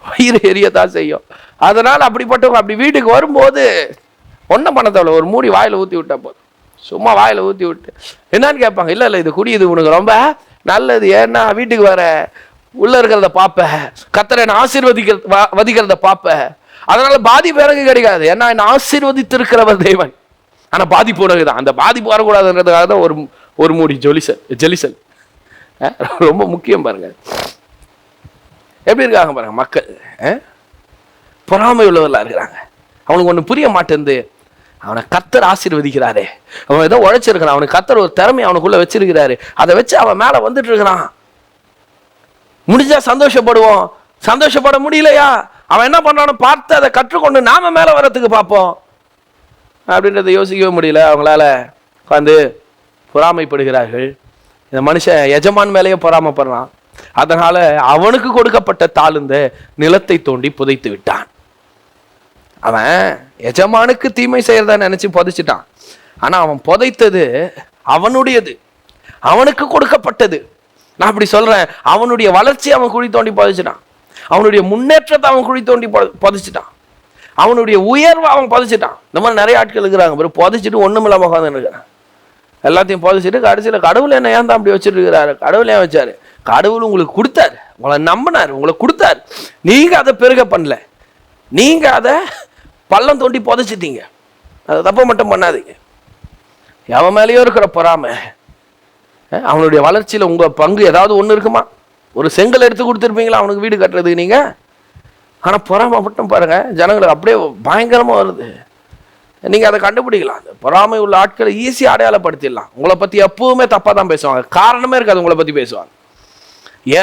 வயிறு எரியத்தான் செய்யும். அதனால அப்படிப்பட்டவங்க அப்படி வீட்டுக்கு வரும்போது ஒன்றும் பண்ண தேவையில்ல, ஒரு மூடி வாயில் ஊற்றி விட்டா போதும். சும்மா வாயில் ஊற்றி விட்டு என்னன்னு கேட்பாங்க, இல்லை இல்லை இது குடி, இது உனக்கு ரொம்ப நல்லது, ஏன்னா வீட்டுக்கு வர உள்ள இருக்கிறத பார்ப்ப, கர்த்தரை என்ன ஆசீர்வதிக்கிறத பார்ப்ப, அதனால பாதிப்பு எனக்கு கிடைக்காது, ஏன்னா என்ன ஆசீர்வதித்திருக்கிறவர் தேவன். ஆனால் பாதிப்பு தான். அந்த பாதிப்பு வரக்கூடாதுன்றதுக்காக தான் ஒரு மூடி ஜெலிசல் ரொம்ப முக்கியம். பாருங்க எப்படி இருக்காங்க பாருங்க மக்கள், பொறாமை உள்ளவர்களாக இருக்கிறாங்க. அவனுக்கு ஒன்று புரிய மாட்டேங்குது, அவனை கர்த்தர் ஆசீர்வதிக்கிறாரே, அவன் ஏதோ உழைச்சிருக்கிறான், அவனுக்கு கர்த்தர் ஒரு திறமை அவனுக்குள்ள வச்சிருக்கிறாரு, அதை வச்சு அவன் மேலே வந்துட்டு இருக்கிறான். முடிஞ்சா சந்தோஷப்படுவோம், சந்தோஷப்பட முடியலையா அவன் என்ன பண்றான்னு பார்த்து அதை கற்றுக்கொண்டு நாம மேலே வரத்துக்கு பார்ப்போம். அப்படின்றத யோசிக்கவே முடியல. அவங்களால உட்காந்து பொறாமைப்படுகிறார்கள். இந்த மனுஷன் எஜமான் மேலேயே பொறாமைப்படுறான். அதனால அவனுக்கு கொடுக்கப்பட்ட தாழ்ந்த நிலத்தை தோண்டி புதைத்து விட்டான். அவன் எஜமானுக்கு தீமை செய்யறதா நினைச்சு புதைச்சிட்டான். ஆனா அவன் புதைத்தது அவனுடையது, அவனுக்கு கொடுக்கப்பட்டது. நான் அப்படி சொல்றேன், அவனுடைய வளர்ச்சி அவன் குழி தோண்டி புதைச்சிட்டான், அவனுடைய முன்னேற்றத்தை அவன் குழி தோண்டி புதைச்சிட்டான், அவனுடைய உயர்வை அவன் புதைச்சிட்டான். இந்த மாதிரி நிறைய ஆட்கள் இருக்கிறாங்க, பிறகு புதைச்சிட்டு ஒண்ணும் இல்லாம உட்காந்து இருக்கிறான். எல்லாத்தையும் புதைச்சிட்டு கடைசியில் கடவுள் என்ன ஏன் தான் அப்படி வச்சுட்டு இருக்கிறாரு, கடவுள் ஏன் வச்சாரு, கடவுள் உங்களுக்கு கொடுத்தாரு, உங்களை நம்பினார், உங்களை கொடுத்தாரு, நீங்க அதை பெருக பண்ணல, நீங்க அதை பள்ளம் தோண்டி புதைச்சிட்டீங்க. அதை தப்ப மட்டும் பண்ணாதீங்க. எவன் மேலேயோ இருக்கிற பொறாமை, அவனுடைய வளர்ச்சியில் உங்க பங்கு ஏதாவது ஒன்று இருக்குமா? ஒரு செங்கல் எடுத்து கொடுத்துருப்பீங்களா அவனுக்கு வீடு கட்டுறதுக்கு நீங்க? ஆனா பொறாமை மட்டும் பாருங்க, ஜனங்களுக்கு அப்படியே பயங்கரமா வருது. நீங்க அதை கண்டுபிடிக்கலாம். அந்த பொறாமை உள்ள ஆட்களை ஈஸியாக அடையாளப்படுத்திடலாம். உங்களை பத்தி எப்பவுமே தப்பா தான் பேசுவாங்க, காரணமே இருக்காது. உங்களை பத்தி பேசுவாங்க,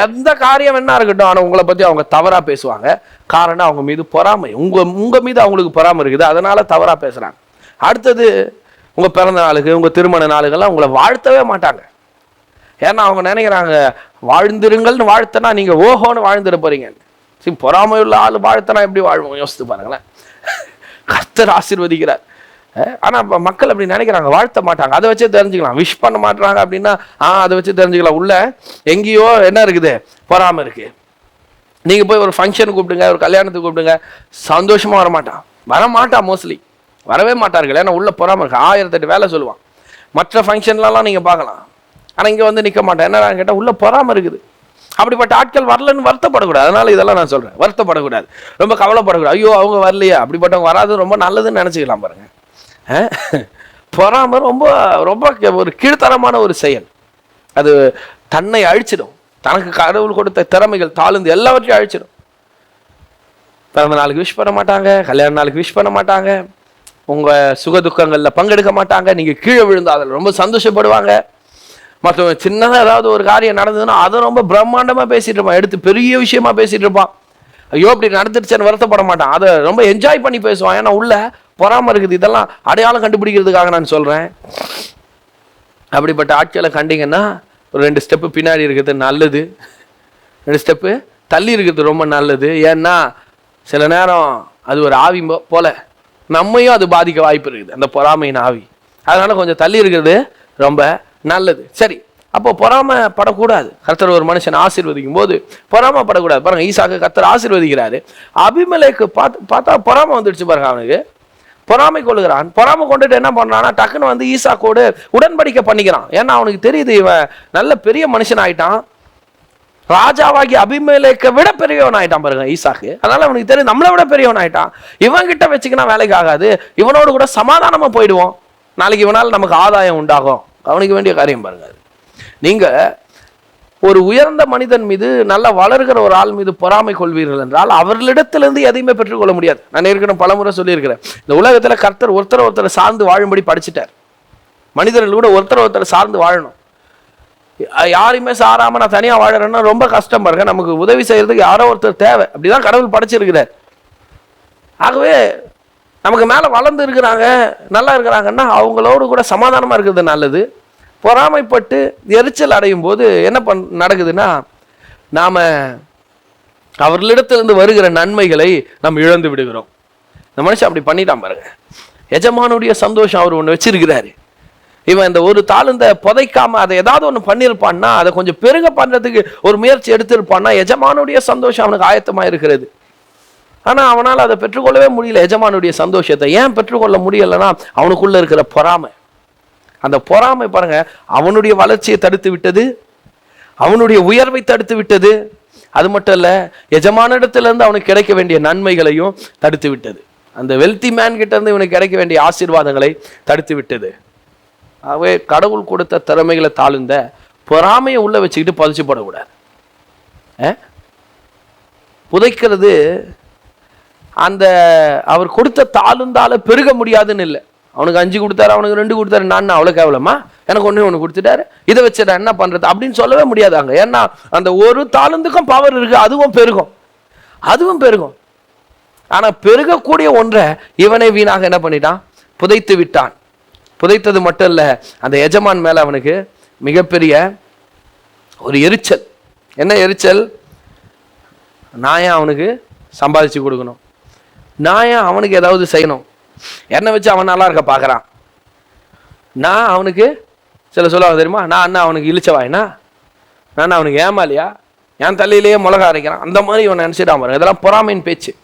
எந்த காரியம் என்ன இருக்கட்டும், ஆனா உங்களை பத்தி அவங்க தவறா பேசுவாங்க. காரணம் அவங்க மீது பொறாமை, உங்க மீது அவங்களுக்கு பொறாமை இருக்குது, அதனால தவறா பேசுறாங்க. அடுத்தது உங்க பிறந்த நாளுக்கு, உங்க திருமண நாளுக்கெல்லாம் உங்களை வாழ்த்தவே மாட்டாங்க. ஏன்னா அவங்க நினைக்கிறாங்க, வாழ்ந்திருங்கள்னு வாழ்த்தனா நீங்க ஓஹோன்னு வாழ்ந்துட போறீங்க. சரி, பொறாமையுள்ள ஆள் வாழ்த்தனா எப்படி வாழ்வோம் யோசித்து பாருங்களேன். கர்த்தர் ஆசீர்வதிக்கிறார். ஆனா மக்கள் அப்படி நினைக்கிறாங்க, வாழ்த்த மாட்டாங்க. அதை வச்சே தெரிஞ்சுக்கலாம். விஷ் பண்ண மாட்டாங்க அப்படின்னா அதை வச்சு தெரிஞ்சுக்கலாம் உள்ள எங்கேயோ என்ன இருக்குது, பொறாமை இருக்கு. நீங்க போய் ஒரு ஃபங்க்ஷன் கூப்பிடுங்க, ஒரு கல்யாணத்துக்கு கூப்பிடுங்க, சந்தோஷமா வரமாட்டான் மோஸ்ட்லி வரவே மாட்டார்கள். ஏன்னா உள்ள பொறாமை இருக்கு. 1008 வேலை சொல்லுவான். மற்ற ஃபங்க்ஷன்லாம் நீங்க பார்க்கலாம், ஆனா இங்க வந்து நிற்க மாட்டேன். என்ன கேட்டா உள்ள பொறாமை இருக்குது. அப்படிப்பட்ட ஆட்கள் வரலன்னு வருத்தப்படக்கூடாது. அதனால இதெல்லாம் நான் சொல்றேன், வருத்தப்படக்கூடாது, ரொம்ப கவலைப்படக்கூடாது. ஐயோ அவங்க வரலையா, அப்படிப்பட்டவங்க வராது ரொம்ப நல்லதுன்னு நினைச்சுக்கலாம் பாருங்க. பொறாமை ரொம்ப ரொம்ப ஒரு கீழ்த்தரமான ஒரு செயல். அது தன்னை அழிச்சிடும். தனக்கு கடவுள் கொடுத்த திறமைகள் தாழ்ந்து எல்லாவற்றையும் அழிச்சிடும். பிறந்த நாளுக்கு விஷ் பண்ண மாட்டாங்க, கல்யாண நாளுக்கு விஷ் பண்ண மாட்டாங்க, உங்க சுக துக்கங்கள்ல பங்கெடுக்க மாட்டாங்க. நீங்க கீழே விழுந்தா அதில் ரொம்ப சந்தோஷப்படுவாங்க. மற்றவங்க சின்னதாக ஏதாவது ஒரு காரியம் நடந்ததுன்னா அதை ரொம்ப பிரம்மாண்டமாக பேசிட்டு இருப்பான், எடுத்து பெரிய விஷயமா பேசிட்டு இருப்பான். ஐயோ அப்படி நடந்துருச்சேன்னு வருத்தப்பட மாட்டான், அதை ரொம்ப என்ஜாய் பண்ணி பேசுவான். ஏன்னா உள்ள பொறாமை இருக்குது. இதெல்லாம் அடையாளம் கண்டுபிடிக்கிறதுக்காக நான் சொல்றேன். அப்படிப்பட்ட ஆட்களை கண்டிங்கன்னா ஒரு 2 ஸ்டெப்பு பின்னாடி இருக்கிறது நல்லது, 2 ஸ்டெப்பு தள்ளி இருக்கிறது ரொம்ப நல்லது. ஏன்னா சில நேரம் அது ஒரு ஆவி போல நம்மையும் அது பாதிக்க வாய்ப்பு இருக்குது, அந்த பொறாமையின் ஆவி. அதனால கொஞ்சம் தள்ளி இருக்கிறது ரொம்ப நல்லது. சரி, அப்போ பொறாமைப்படக்கூடாது. கர்த்தர் ஒரு மனுஷன் ஆசீர்வதிக்கும் போது பொறாமைப்படக்கூடாது. பாருங்க, ஈசாக்கு கர்த்தர் ஆசீர்வதிக்கிறாரு. அபிமெலேக்கு பார்த்தா பொறாமை வந்துடுச்சு பாருங்க. அவனுக்கு பொறாமை கொள்ளுகிறான். பொறாமை கொண்டுட்டு என்ன பண்றான்னா, டக்குன்னு வந்து ஈசாக்கோடு உடன்படிக்கை பண்ணிக்கிறான். ஏன்னா அவனுக்கு தெரியுது இவன் நல்ல பெரிய மனுஷன் ஆயிட்டான், ராஜாவாகி அபிமெலேக்கை விட பெரியவன் ஆயிட்டான் பாருங்க ஈசாக்கு. அதனால அவனுக்கு தெரியும் நம்மளை விட பெரியவன் ஆயிட்டான், இவன் கிட்ட வச்சுக்கினா வேலைக்கு ஆகாது, இவனோடு கூட சமாதானமா போயிடுவோம், நாளைக்கு இவனால் நமக்கு ஆதாயம் உண்டாகும். கவனிக்க வேண்டிய காரியம் பாருங்க. நீங்க ஒரு உயர்ந்த மனிதன் மீது, நல்ல வளர்கிற ஒரு ஆள் மீது பொறாமை கொள்வீர்கள் என்றால் அவர்களிடத்திலிருந்து எதையுமே பெற்றுக்கொள்ள முடியாது. நான் ஏற்கனவே பலமுறை சொல்லியிருக்கிறேன், இந்த உலகத்துல கர்த்தர் ஒருத்தரை சார்ந்து வாழும்படி படிச்சுட்டார். மனிதர்கள் கூட ஒருத்தரை சார்ந்து வாழணும். யாரையுமே சாராம நான் தனியா வாழறேன்னா ரொம்ப கஷ்டம் பாருங்க. நமக்கு உதவி செய்யறதுக்கு யாரோ ஒருத்தர் தேவை. அப்படிதான் கடவுள் படைச்சிருக்கிறார். ஆகவே நமக்கு மேல வளர்ந்து இருக்கிறாங்க, நல்லா இருக்கிறாங்கன்னா அவங்களோடு கூட சமாதானமா இருக்கிறது நல்லது. பொறாமைப்பட்டு எரிச்சல் அடையும் போது என்ன நடக்குதுன்னா, நாம அவர்களிடத்திலிருந்து வருகிற நன்மைகளை நம்ம இழந்து விடுகிறோம். இந்த மனுஷன் அப்படி பண்ணிட்டான் பாருங்க. எஜமானுடைய சந்தோஷம் அவர் ஒன்று வச்சிருக்கிறாரு. இவன் இந்த ஒரு தாழ்ந்த புதைக்காம அதை ஏதாவது ஒன்று பண்ணியிருப்பான்னா, அதை கொஞ்சம் பெருக பண்றதுக்கு ஒரு முயற்சி எடுத்திருப்பான்னா, எஜமானுடைய சந்தோஷம் அவனுக்கு ஆயத்தமா இருக்கிறது. ஆனா அவனால் அதை பெற்றுக்கொள்ளவே முடியல. எஜமானுடைய சந்தோஷத்தை ஏன் பெற்றுக்கொள்ள முடியலைன்னா, அவனுக்குள்ள இருக்கிற பொறாமை. அந்த பொறாமை பாருங்க, அவனுடைய வளர்ச்சியை தடுத்து விட்டது, அவனுடைய உயர்வை தடுத்து விட்டது. அது மட்டும் இல்ல, எஜமானிடத்திலிருந்து அவனுக்கு கிடைக்க வேண்டிய நன்மைகளையும் தடுத்து விட்டது. அந்த வெல்தி மேன் கிட்ட இருந்து இவனுக்கு கிடைக்க வேண்டிய ஆசீர்வாதங்களை தடுத்து விட்டது. ஆகவே கடவுள் கொடுத்த திறமைகளை தாழ்ந்த பொறாமையை உள்ள வச்சுக்கிட்டு பதிச்சு போடக்கூடாது. புதைக்கிறது அந்த அவர் கொடுத்த தாழ்ந்தால பெருக முடியாதுன்னு இல்லை. அவனுக்கு 5 கொடுத்தாரு, அவனுக்கு 2 கொடுத்தாரு, நான் அவ்வளோ கேவலமா, எனக்கு ஒன்று கொடுத்துட்டாரு, இதை வச்சு நான் என்ன பண்றது அப்படின்னு சொல்லவே முடியாதாங்க. ஏன்னா அந்த ஒரு தாளந்துக்கும் பவர் இருக்கு, அதுவும் பெருகும். ஆனா பெருகக்கூடிய ஒன்றை இவனை வீணாக என்ன பண்ணிட்டான், புதைத்து விட்டான். புதைத்தது மட்டும் இல்ல, அந்த எஜமான் மேல அவனுக்கு மிகப்பெரிய ஒரு எரிச்சல். என்ன எரிச்சல்? நான் ஏன் அவனுக்கு சம்பாதிச்சு கொடுக்கணும், நான் ஏன் அவனுக்கு ஏதாவது செய்யணும், என்னை வச்சு அவன் நல்லா இருக்க பார்க்குறான், நான் அவனுக்கு சொல்லுவாங்க தெரியுமா, நான் அண்ணா அவனுக்கு இழிச்சவாயினா, நான் அவனுக்கு ஏமாலியா, என் தலையிலேயே மிளகா அரைக்கிறான், அந்த மாதிரி இவன் நினச்சிட்டான் பாருங்க. இதெல்லாம் பொறாமையின் பேச்சு.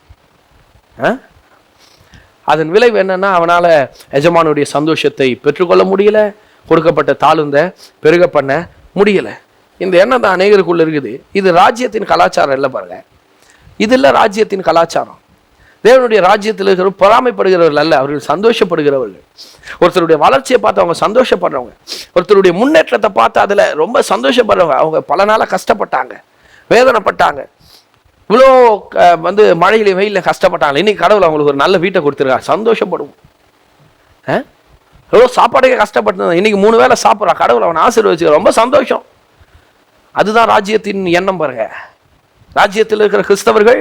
அதன் விளைவு என்னன்னா, அவனால் எஜமானுடைய சந்தோஷத்தை பெற்றுக்கொள்ள முடியல, கொடுக்கப்பட்ட தாளுந்த பெருக பண்ண முடியல. இந்த எண்ணம் தான் அநேகருக்குள்ள இருக்குது. இது ராஜ்யத்தின் கலாச்சாரம் இல்லை பாருங்க, இது இல்லை ராஜ்யத்தின் கலாச்சாரம். தேவனுடைய ராஜ்யத்தில் இருக்கிற பொறாமைப்படுகிறவர்கள் அல்ல, அவர்கள் சந்தோஷப்படுகிறவர்கள். ஒருத்தருடைய வளர்ச்சியை பார்த்து அவங்க சந்தோஷப்படுறவங்க, ஒருத்தருடைய முன்னேற்றத்தை பார்த்து அதில் ரொம்ப சந்தோஷப்படுறவங்க. அவங்க பல நாளாக கஷ்டப்பட்டாங்க, வேதனைப்பட்டாங்க, இவ்வளோ மழையில வெயிலில் கஷ்டப்பட்டாங்க. இன்னைக்கு கடவுள் அவங்களுக்கு ஒரு நல்ல வீட்டை கொடுத்துருக்காங்க, சந்தோஷப்படுவோம். எவ்வளோ சாப்பாடுக்கே கஷ்டப்பட்டு இன்னைக்கு 3 வேளை சாப்பிட்றான், கடவுள் அவன் ஆசீர்வதிச்சு ரொம்ப சந்தோஷம். அதுதான் ராஜ்யத்தின் எண்ணம் பாருங்க. ராஜ்யத்தில் இருக்கிற கிறிஸ்தவர்கள்,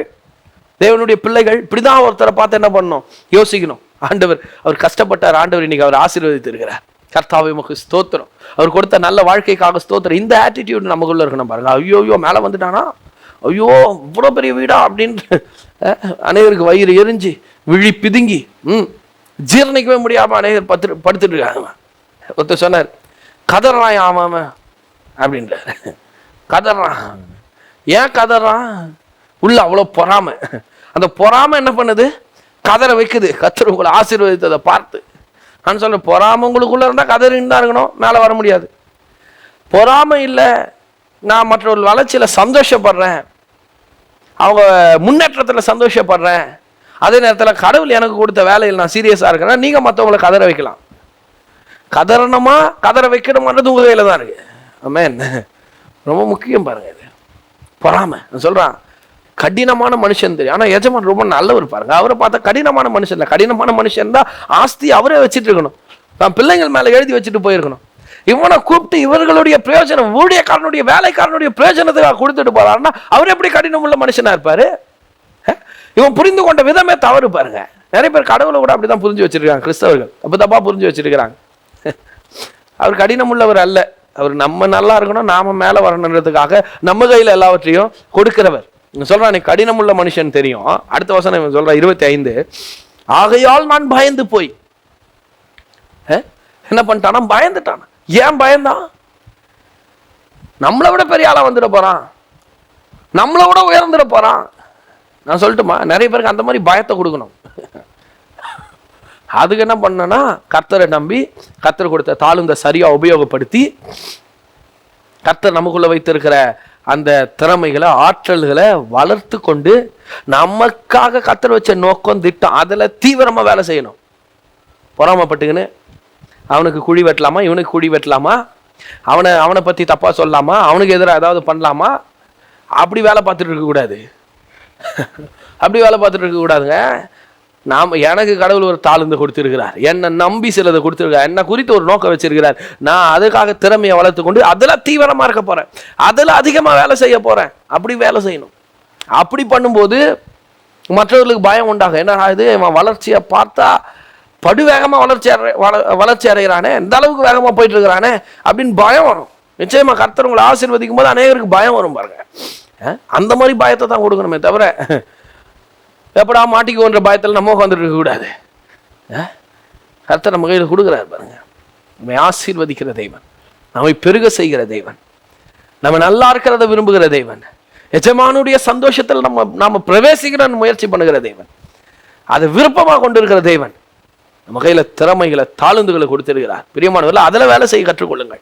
தேவனுடைய பிள்ளைகள் இப்படிதான் ஒருத்தரை பார்த்து என்ன பண்ணணும், யோசிக்கணும். ஆண்டவர் அவர் கஷ்டப்பட்டார், ஆண்டவர் இன்னைக்கு அவர் ஆசீர்வதித்து இருக்கிறார், கர்த்தாவே உமக்கு ஸ்தோத்திரம், அவர் கொடுத்த நல்ல வாழ்க்கைக்காக ஸ்தோத்திரம். இந்த ஆட்டிடியூட் நமக்குள்ள இருக்கணும் பாருங்க. ஐயோ மேலே வந்துட்டானா, ஐயோ இவ்வளோ பெரிய வீடா அப்படின்ட்டு அனைவருக்கு வயிறு எரிஞ்சு விழி பிதுங்கி ஜீரணிக்கவே முடியாம அனைவர் படுத்துட்டு இருக்காங்க. ஒருத்தர் சொன்னார், கதறான் ஆமாம அப்படின்றார். கதறான், ஏன் கதறான்? உள்ள அவ்வளோ பொறாமை. அந்த பொறாமை என்ன பண்ணுது, கதற வைக்குது. கர்த்தர் உங்களை ஆசீர்வதித்ததை பார்த்து நான் சொல்றேன், பொறாமை உங்களுக்குள்ள இருந்தால் கதறின்னு தான் இருக்கணும், மேலே வர முடியாது. பொறாமை இல்லை, நான் மற்றவர்கள் வளர்ச்சியில் சந்தோஷப்படுறேன், அவங்க முன்னேற்றத்தில் சந்தோஷப்படுறேன், அதே நேரத்தில் கடவுள் எனக்கு கொடுத்த வேலையில் நான் சீரியஸாக இருக்கிறேன். நீங்கள் மற்றவங்களை கதற வைக்கலாம். கதறணுமா கதற வைக்கணுமான்றது உங்கள் கையில் தான் இருக்கு. ஆமென். ரொம்ப முக்கியம் பாருங்க இது பொறாமை. நான் சொல்கிறான், கடினமான மனுஷன் தெரியும், ஆனால் எஜமான் ரொம்ப நல்லவர் பாருங்க. அவரை பார்த்தா கடினமான மனுஷன் இல்லை. கடினமான மனுஷன் தான் ஆஸ்தி அவரே வச்சுட்டு இருக்கணும், தான் பிள்ளைங்கள் மேலே எழுதி வச்சுட்டு போயிருக்கணும். இவனை கூப்பிட்டு இவர்களுடைய பிரயோஜனம், ஊழியக்காரனுடைய வேலைக்காரனுடைய பிரயோஜனத்தை கொடுத்துட்டு போறாருன்னா அவர் எப்படி கடினம் உள்ள மனுஷனா இருப்பாரு? இவன் புரிந்து கொண்ட விதமே தவறு பாருங்க. நிறைய பேர் கடவுளை கூட அப்படிதான் புரிஞ்சு வச்சிருக்காங்க, கிறிஸ்தவர்கள் அப்ப தப்பா புரிஞ்சு வச்சிருக்கிறாங்க. அவர் கடினம் உள்ளவர் அல்ல, அவர் நம்ம நல்லா இருக்கணும், நாம மேல வரணுன்றதுக்காக நம்ம கையில எல்லாவற்றையும் கொடுக்கிறவர். சொல்றான், நீ கடினம் உள்ள மனுஷன் தெரியும். அடுத்த வசனம் இவன் சொல்றான் 25, ஆகையால் நான் பயந்து போய் என்ன பண்ணிட்டானா, பயந்துட்டான். ஏன் பயந்தான்? நம்மளை விட பெரிய ஆளா வந்துட போறான், நம்மளை விட உயர்ந்துட போறான். நான் சொல்லட்டுமா, நிறைய பேருக்கு அந்த மாதிரி பயத்தை கொடுக்கணும். அதுக்கு என்ன பண்ணனா, கர்த்தரை நம்பி கர்த்தர் கொடுத்த தாளுந்த சரியா உபயோகப்படுத்தி கர்த்தர் நமக்குள்ள வைத்திருக்கிற அந்த திறமைகளை ஆற்றல்களை வளர்த்து கொண்டு நமக்காக கர்த்தர் வச்ச நோக்கம் திட்டம் அதில் தீவிரமா வேலை செய்யணும். பொறாமப்பட்டுக்குன்னு அவனுக்கு குழி வெட்டலாமா, இவனுக்கு குழி வெட்டலாமா, அவனை பற்றி தப்பாக சொல்லலாமா, அவனுக்கு எதிராக ஏதாவது பண்ணலாமா, அப்படி வேலை பார்த்துட்டு இருக்கக்கூடாது. அப்படி வேலை பார்த்துட்டு இருக்கக்கூடாதுங்க. எனக்கு கடவுள் ஒரு தாழ்ந்து கொடுத்துருக்கிறார், என்னை நம்பி சிலதை கொடுத்துருக்கார், என்னை குறித்து ஒரு நோக்கம் வச்சிருக்கிறார். நான் அதுக்காக திறமையை வளர்த்து கொண்டு அதில் தீவிரமாக இருக்க போகிறேன், அதில் அதிகமாக வேலை செய்ய போகிறேன். அப்படி வேலை செய்யணும். அப்படி பண்ணும்போது மற்றவர்களுக்கு பயம் உண்டாகும். என்ன இது, இவன் வளர்ச்சியை பார்த்தா படுவேகமாக வளர்ச்சி அடைகிறானே, இந்த அளவுக்கு வேகமாக போயிட்டு இருக்கிறானே அப்படின்னு பயம் வரும். நிச்சயமா கர்த்தர் உங்களை ஆசீர்வதிக்கும் போது அநேகருக்கு பயம் வரும் பாருங்க. அந்த மாதிரி பயத்தை தான் கொடுக்கணுமே தவிர எப்படா மாட்டிக்குன்ற பயத்தில் நம்ம உட்காந்துட்டு இருக்கக்கூடாது. கர்த்தர் நம்ம கையில் கொடுக்குறாரு பாருங்க. நம்மை ஆசீர்வதிக்கிற தெய்வன், நம்மை பெருக செய்கிற தெய்வன், நம்ம நல்லா இருக்கிறத விரும்புகிற தெய்வன், எஜமானுடைய சந்தோஷத்தில் நாம பிரவேசிக்கிற முயற்சி பண்ணுகிற தெய்வன், அதை விருப்பமாக கொண்டு இருக்கிற தெய்வன் நம்ம கையில திறமைகளை தாளுந்துகளை கொடுத்திருக்கிறார். பிரியமானவர்கள், அதில் வேலை செய்ய கற்றுக்கொள்ளுங்கள்,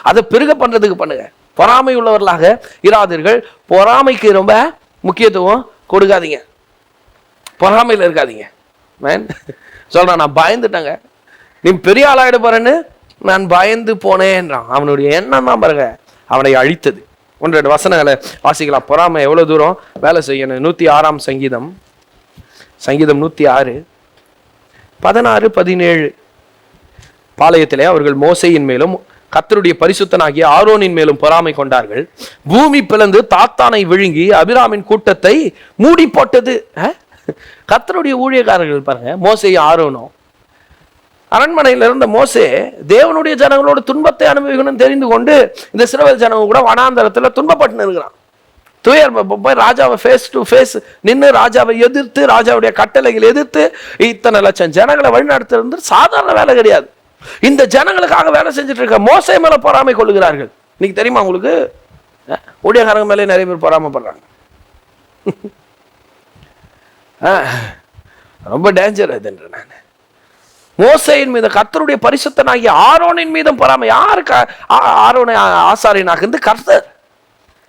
அதை பெருக பண்றதுக்கு பண்ணுங்க. பொறாமை உள்ளவர்களாக இராதீர்கள். பொறாமைக்கு ரொம்ப முக்கியத்துவம் கொடுக்காதீங்க, பொறாமையில் இருக்காதீங்க. மேன் சொல்கிறான், நான் பயந்துட்டேங்க, நீ பெரிய ஆளாயிட போறேன்னு நான் பயந்து போனேன்றான். அவனுடைய எண்ணம் தான் பாருங்க அவனை அழித்தது. 1-2 வசனங்களை வாசிக்கலாம். பொறாமை எவ்வளோ தூரம் வேலை செய்யணும். 106 சங்கீதம் 106 16 17. பாளையத்திலே அவர்கள் மோசேயின் மேலும் கர்த்தருடைய பரிசுத்தனாகிய ஆரோனின் மேலும் பொறாமை கொண்டார்கள். பூமி பிளந்து தாத்தானை விழுங்கி அபிராமின் கூட்டத்தை மூடி போட்டது. கர்த்தருடைய ஊழியக்காரர்கள் பாருங்க, மோசேயும் ஆரோனும். அரண்மனையில் இருந்த மோசே தேவனுடைய ஜனங்களோட துன்பத்தை அனுபவிக்கணும்னு தெரிந்து கொண்டு இந்த இஸ்ரவேல் ஜனங்க கூட வனாந்தரத்துல துன்பப்பட்டு இருக்கிறான். துயர் போய் ராஜாவை ஃபேஸ் டு ஃபேஸ் நின்று ராஜாவை எதிர்த்து, ராஜாவுடைய கட்டளைகளை எதிர்த்து இத்தனை லட்சம் ஜனங்களை வழிநடத்துறது சாதாரண வேலை கிடையாது. இந்த ஜனங்களுக்காக வேலை செஞ்சுட்டு இருக்க மோசே மேல பொறாமை கொள்ளுகிறார்கள். இன்னைக்கு தெரியுமா உங்களுக்கு, ஊழியக்காரங்க மேலே நிறைய பேர் பொறாமைப்படுறாங்க. ரொம்ப டேஞ்சர் அதுன்ற நான். மோசேயின் மீது கர்த்தருடைய பரிசுத்தனாகிய ஆரோனின் மீதும் பொறாமை. யாருக்கு ஆரோனை ஆசாரியனாக கர்த்தர்,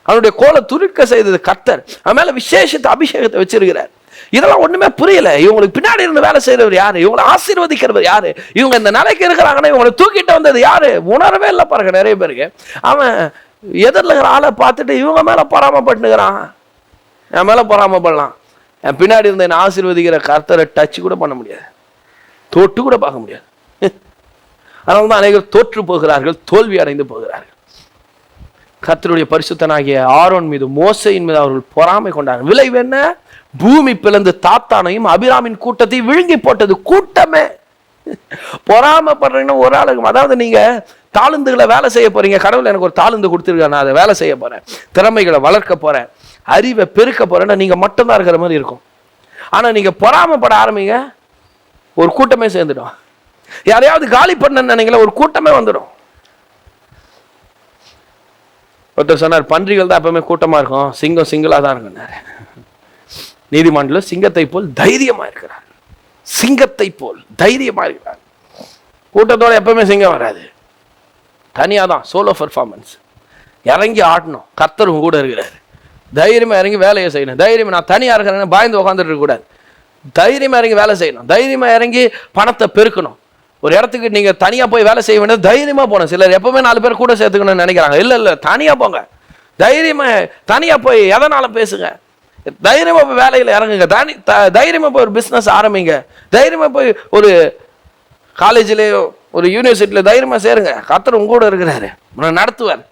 அவனுடைய கோலை துருக்க செய்தது கர்த்தர். அவன் மேல விசேஷத்தை அபிஷேகத்தை வச்சிருக்கிறார். இதெல்லாம் ஒண்ணுமே புரியல. இவங்களுக்கு பின்னாடி இருந்து வேலை செய்யறவர் யாரு, இவங்களை ஆசீர்வதிக்கிறவர் யாரு, இவங்க இந்த நிலைக்கு இருக்கிறாங்கன்னா இவங்களை தூக்கிட்டு வந்தது யாரு, உணரவே இல்லை பாருங்க நிறைய பேருக்கு. அவன் எதிரில் இருக்கிற ஆளை பார்த்துட்டு இவங்க மேல பொறாமப்பட்டுக்கிறான். என் மேல பொறாமப்படலாம், என் பின்னாடி இருந்த என்ன ஆசீர்வதிக்கிற கர்த்தரை டச் கூட பண்ண முடியாது, தொட்டு கூட பார்க்க முடியாது. அதனால தான் அனைவரும் தோற்று போகிறார்கள், தோல்வி அடைந்து போகிறார்கள். கர்த்தருடைய பரிசுத்தனாகிய ஆரோன் மீது மோசேயின் மீது அவர்கள் பொறாமை கொண்டார்கள். விளைவு என்ன? பூமி பிளந்து தாத்தானையும் அபிராமின் கூட்டத்தை விழுங்கி போட்டது. கூட்டமே பொறாமைப்படுறீங்கன்னா ஒரு ஆளுக்கு, அதாவது நீங்க தாளுந்துகளை வேலை செய்ய போறீங்க. கடவுள் எனக்கு ஒரு தாளுந்து கொடுத்துருக்க, நான் அதை வேலை செய்ய போறேன், திறமைகளை வளர்க்க போறேன், அறிவை பெருக்க போறேன்னா நீங்க மட்டும்தான் இருக்கிற மாதிரி இருக்கும். ஆனா நீங்க பொறாமைப்பட ஆரம்பிங்க, ஒரு கூட்டமே சேர்ந்துடும். யாரையாவது காலி பண்ண நினைக்கல, ஒரு கூட்டமே வந்துடும். ஒருத்தர் சொன்னார், பன்றிகள் தான் எப்பவுமே கூட்டமா இருக்கும், சிங்கம் சிங்கிளா தான் இருக்குன்னாரு. நீதிமன்றம் சிங்கத்தை போல் தைரியமா இருக்கிறார், சிங்கத்தை போல் தைரியமா இருக்கிறார். கூட்டத்தோட எப்பவுமே சிங்கம் வராது, தனியா தான், சோலோ பெர்ஃபார்மன்ஸ். இறங்கி ஆடணும், கர்த்தரும் கூட இருக்கிறார். தைரியமா இறங்கி வேலையை செய்யணும். தைரியமா நான் தனியா இருக்கிறேன்னு பயந்து உட்காந்துட்டு இருக்க கூடாது. தைரியமா இறங்கி வேலை செய்யணும், தைரியமா இறங்கி பணத்தை பெருக்கணும். ஒரு இடத்துக்கு நீங்க தனியா போய் வேலை செய்ய வேண்டியது தைரியமா போகணும். சிலர் எப்பவுமே 4 பேர் கூட சேர்த்துக்கணும்னு நினைக்கிறாங்க. இல்ல தனியா போங்க, தைரியமா தனியா போய் எதனாலும் பேசுங்க, தைரியமா போய் வேலையில இறங்குங்க, தைரியமா போய் ஒரு பிசினஸ் ஆரம்பிங்க, தைரியமா போய் ஒரு காலேஜ்லயோ ஒரு யூனிவர்சிட்டியில தைரியமா சேருங்க. கர்த்தர் உங்க கூட இருக்கிறாரு, உன்னை நடத்துவார்,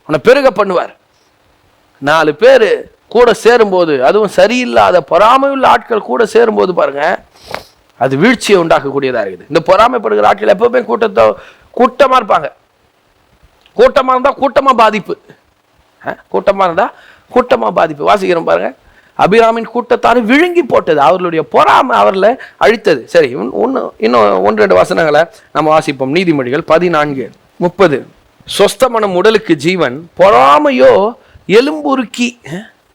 உன்னை பெருக பண்ணுவார். 4 பேர் கூட சேரும்போது, அதுவும் சரியில்லாத பொறாமை உள்ள ஆட்கள் கூட சேரும்போது பாருங்க, அது வீழ்ச்சியை உண்டாக்கக்கூடியதா இருக்குது. இந்த பொறாமைப்படுகிற ஆட்கள் எப்பவுமே கூட்டமா இருப்பாங்க. கூட்டமா இருந்தா கூட்டமா பாதிப்பு, கூட்டமா இருந்தா கூட்டமா பாதிப்பு. வாசிக்கிறோம் பாருங்க, அபிராமின் கூட்டத்தாரை விழுங்கி போட்டது, அவர்களுடைய பொறாமை அவர்களை அழித்தது. சரி, இன்னும் 1-2 வசனங்களை நம்ம வாசிப்போம். நீதிமொழிகள் 14:30. சொஸ்தமனம் உடலுக்கு ஜீவன், பொறாமையோ எலும்பு உருக்கி.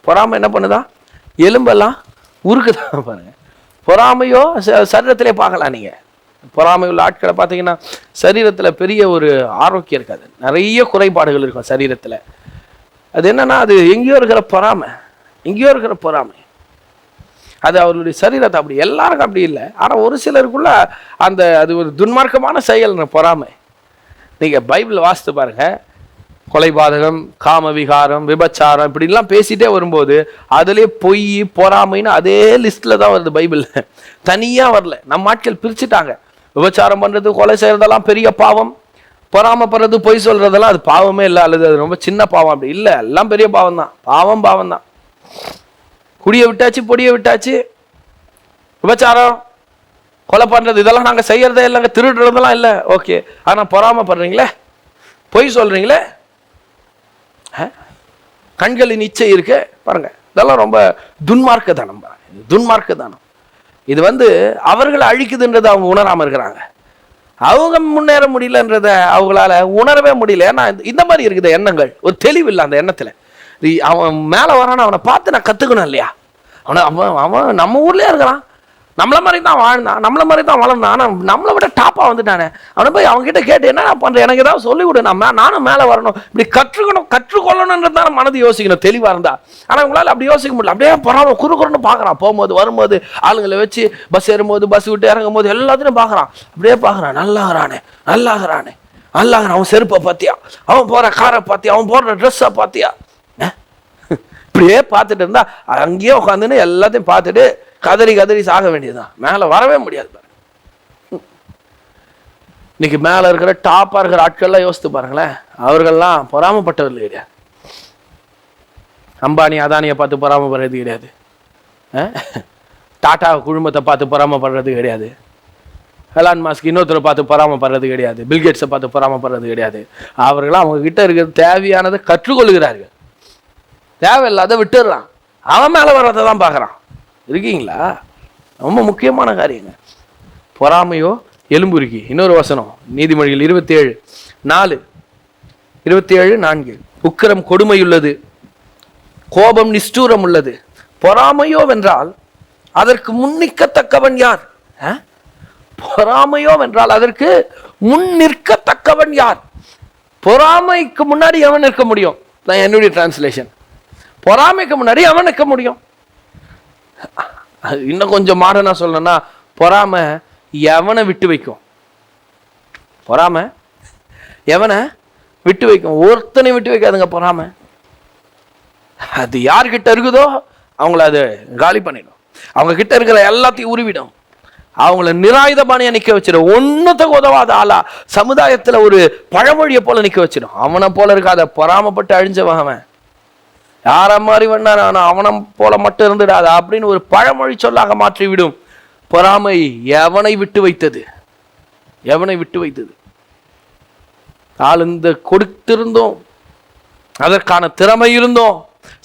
பொறாமை என்ன பண்ணுதா? எலும்பெல்லாம் உருக்குதான் பாருங்க. பொறாமையோ சரீரத்திலே பார்க்கலாம். நீங்க பொறாமை உள்ள ஆட்களை பார்த்தீங்கன்னா சரீரத்துல பெரிய ஒரு ஆரோக்கியம் இருக்காது, நிறைய குறைபாடுகள் இருக்கும் சரீரத்துல. அது என்னன்னா, அது எங்கேயோ இருக்கிற பொறாமை, எங்கேயோ இருக்கிற பொறாமை. அது அவர்களுடைய சரீரத்தை அப்படி எல்லாருக்கும் அப்படி இல்லை, ஆனா ஒரு சிலருக்குள்ள அது ஒரு துன்மார்க்கமான செயல் பொறாமை. நீங்க பைபிள் வாசித்து பாருங்க, கொலைபாதகம், காம விகாரம், விபச்சாரம் இப்படிலாம் பேசிட்டே வரும்போது அதுலேயே பொய் பொறாமைன்னு அதே லிஸ்ட்ல தான் வருது பைபிள், தனியா வரல. நம்ம ஆட்கள் பிரிச்சுட்டாங்க. விபச்சாரம் பண்றது, கொலை செய்யறதெல்லாம் பெரிய பாவம், பொறாமைப்படுறது, பொய் சொல்றதெல்லாம் அது பாவமே இல்லை, அல்லது அது ரொம்ப சின்ன பாவம், அப்படி இல்லை, எல்லாம் பெரிய பாவம் தான். பாவம் தான். குடியை விட்டாச்சு, பொடியை விட்டாச்சு, விபச்சாரம், கொலை பண்றது இதெல்லாம் நாங்க செய்யறதே இல்லைங்க, திருடுறதெல்லாம் இல்லை, ஓகே. ஆனா பொறாமைப்படுறீங்களே, பொய் சொல்றீங்களே, கண்களின் இச்சை இருக்கு பாருங்க, இதெல்லாம் ரொம்ப துன்மார்க்க தானம். துன்மார்க்க தானம் இது அவர்களை அழிக்குதுன்றதை அவங்க உணராம இருக்கிறாங்க. அவங்க முன்னேற முடியலன்றத அவங்களால உணரவே முடியல. ஏன்னா இந்த மாதிரி இருக்குது எண்ணங்கள், ஒரு தெளிவு இல்லை அந்த எண்ணத்துல. அவன் மேல வரான, அவனை பார்த்து நான் கத்துக்கணும் இல்லையா? அவன் நம்ம ஊர்லயே இருக்கிறான், நம்மள மாதிரி தான் வாழ்ந்தான், நம்மள மாதிரி தான் வளர்ந்தான், ஆனால் நம்மளை விட டாப்பாக வந்துட்டானே. அவனை போய் அவங்ககிட்ட கேட்டு என்ன நான் பண்ணுறேன், எனக்கு ஏதாவது சொல்லிக் கொடு, நானும் மேலே வரணும், இப்படி கற்றுக்கொள்ளணுன்றது தான் மனது யோசிக்கணும் தெளிவாக இருந்தா. ஆனால் உங்களால் அப்படி யோசிக்க முடியல. அப்படியே பரவாயில்ல குறுக்குறன்னு பார்க்குறான், போகும்போது வரும்போது ஆளுங்களை வச்சு பஸ் ஏறும்போது பஸ் விட்டு இறங்கும் போது எல்லாத்தையும் பார்க்குறான். அப்படியே பார்க்குறான், நல்லாகிறானே நல்லாகிறானே நல்லாகிறான். அவன் செருப்பை பார்த்தியா, அவன் போகிற காரை பார்த்தியா, அவன் போடுற ட்ரெஸ்ஸை பார்த்தியா, இப்படியே பார்த்துட்டு இருந்தா அங்கேயே உட்காந்துன்னு எல்லாத்தையும் பார்த்துட்டு கதறி சாக வேண்டியதுதான். மேலே வரவே முடியாது. இன்னைக்கு மேலே இருக்கிற டாப்பாக இருக்கிற ஆட்கள்லாம் யோசித்து பாருங்களேன், அவர்கள்லாம் பொறாமப்பட்டவர்கள் கிடையாது. அம்பானி அதானியை பார்த்து பொறாமப்படுறது கிடையாது, டாடா குழுமத்தை பார்த்து பொறாமப்படுறது கிடையாது, எலான் மாஸ்க் இன்னொருத்தரை பார்த்து பொறாமப்படுறது கிடையாது, பில்கேட்ஸை பார்த்து பொறாமப்படுறது கிடையாது. அவர்களாம் அவங்க கிட்ட இருக்கிறது தேவையானதை கற்றுக்கொள்கிறார்கள், தேவையில்லாத விட்டுடுறான், அவன் மேலே வர்றதை தான் பார்க்குறான். இருக்கீங்களா? ரொம்ப முக்கியமான காரியங்க. பொறாமையோ எலும்புருக்கி. இன்னொரு வசனம் நீதிமொழிகள் 27:4 27:4 உக்கிரம் கொடுமையுள்ளது, கோபம் நிஷ்டூரம் உள்ளது, பொறாமையோ வென்றால் அதற்கு முன்னிக்கத்தக்கவன் யார்? பொறாமையோ வென்றால் அதற்கு முன் நிற்கத்தக்கவன் யார்? பொறாமைக்கு முன்னாடி எவன் நிற்க முடியும்? நான் என்னுடைய டிரான்ஸ்லேஷன், பொறாமைக்கு முன்னாடி அவன் நிற்க முடியும். இன்னும் கொஞ்சம் மாடனா சொல்லணும்னா, பொறாமை எவனை விட்டு வைக்கும்? பொறாமை எவனை விட்டு வைக்கும்? ஒருத்தனை விட்டு வைக்காதுங்க பொறாமை. அது யார்கிட்ட இருக்குதோ அவங்கள அது காலி பண்ணிடும், அவங்க கிட்ட இருக்கிற எல்லாத்தையும் உருவிடும், அவங்கள நிராயுதபாணியா நிக்க வச்சிடும், ஒன்னுத்துக்கு உதவாத ஆளா சமுதாயத்துல ஒரு பழமொழியை போல நிக்க வச்சிடும். அவனை போல இருக்காத, பொறாமப்பட்டு அழிஞ்சவன் அவன். யார மாதிரி வேணா ஆனால் அவனை போல மட்டும் இருந்துடாது அப்படின்னு ஒரு பழமொழி சொல்லாக மாற்றிவிடும். பொறாமை எவனை விட்டு வைத்தது? எவனை விட்டு வைத்தது? ஆளுந்த கொடுத்திருந்தோம், அதற்கான திறமை இருந்தோம்,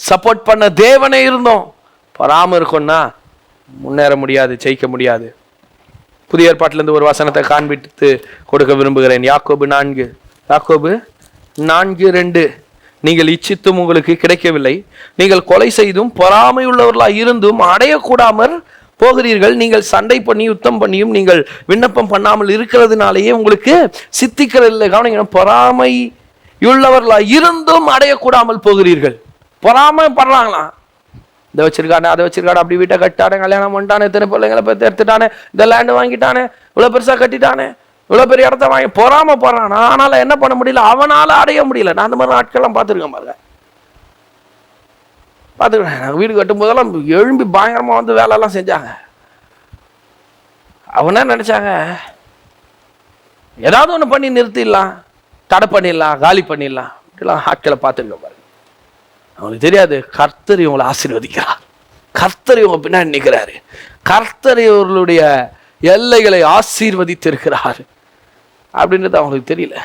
சப்போர்ட் பண்ண தேவனே இருந்தோம், பொறாமை இருக்கும்னா முன்னேற முடியாது, ஜெயிக்க முடியாது. புதிய ஏற்பாட்டிலிருந்து ஒரு வசனத்தை காண்பித்து கொடுக்க விரும்புகிறேன். யாக்கோபு 4:2 நீங்கள் இச்சித்தும் உங்களுக்கு கிடைக்கவில்லை, நீங்கள் கொலை செய்தும் பொறாமை உள்ளவர்களாக இருந்தும் அடையக்கூடாமல் போகிறீர்கள், நீங்கள் சண்டை பண்ணி யுத்தம் பண்ணியும் நீங்கள் விண்ணப்பம் பண்ணாமல் இருக்கிறதுனாலேயே உங்களுக்கு சித்திக்கிறதில்லை. கவனிங்க, பொறாமை உள்ளவர்களாக இருந்தும் அடையக்கூடாமல் போகிறீர்கள். பொறாமை படுறாங்களாம், இதை வச்சிருக்கானே அதை வச்சிருக்கானே, அப்படி வீட்டை கட்டானே, கல்யாணம் பண்ணிட்டானே, இத்தனை பிள்ளைங்களை பற்றி எடுத்துட்டானே, இந்த லேண்டு வாங்கிட்டானே, இவ்வளோ பெருசாக கட்டிட்டானே, இவ்வளோ பெரிய இடத்த வாங்கி பொறாம போறான். ஆனால என்ன பண்ண முடியல, அவனால அடைய முடியல. நான் அந்த மாதிரி ஆட்கள்லாம் பார்த்துருக்கேன் பாருங்க, பார்த்துக்கிறேன். நாங்கள் வீடு கட்டும் போதெல்லாம் எழும்பி பயங்கரமாக வந்து வேலையெல்லாம் செஞ்சாங்க. அவனா நினைச்சாங்க ஏதாவது ஒன்று பண்ணி நிறுத்திடலாம், தடை பண்ணிடலாம், காலி பண்ணிடலாம், இப்படிலாம் ஆட்களை பார்த்துருக்கேன் பாருங்க. அவங்களுக்கு தெரியாது கர்த்தர் இவங்களை ஆசீர்வதிக்கிறார், கர்த்தர் இவங்க பின்னாடி நிற்கிறாரு, கர்த்தர் இவர்களுடைய எல்லைகளை ஆசீர்வதித்திருக்கிறார் அப்படின்றது அவங்களுக்கு தெரியல.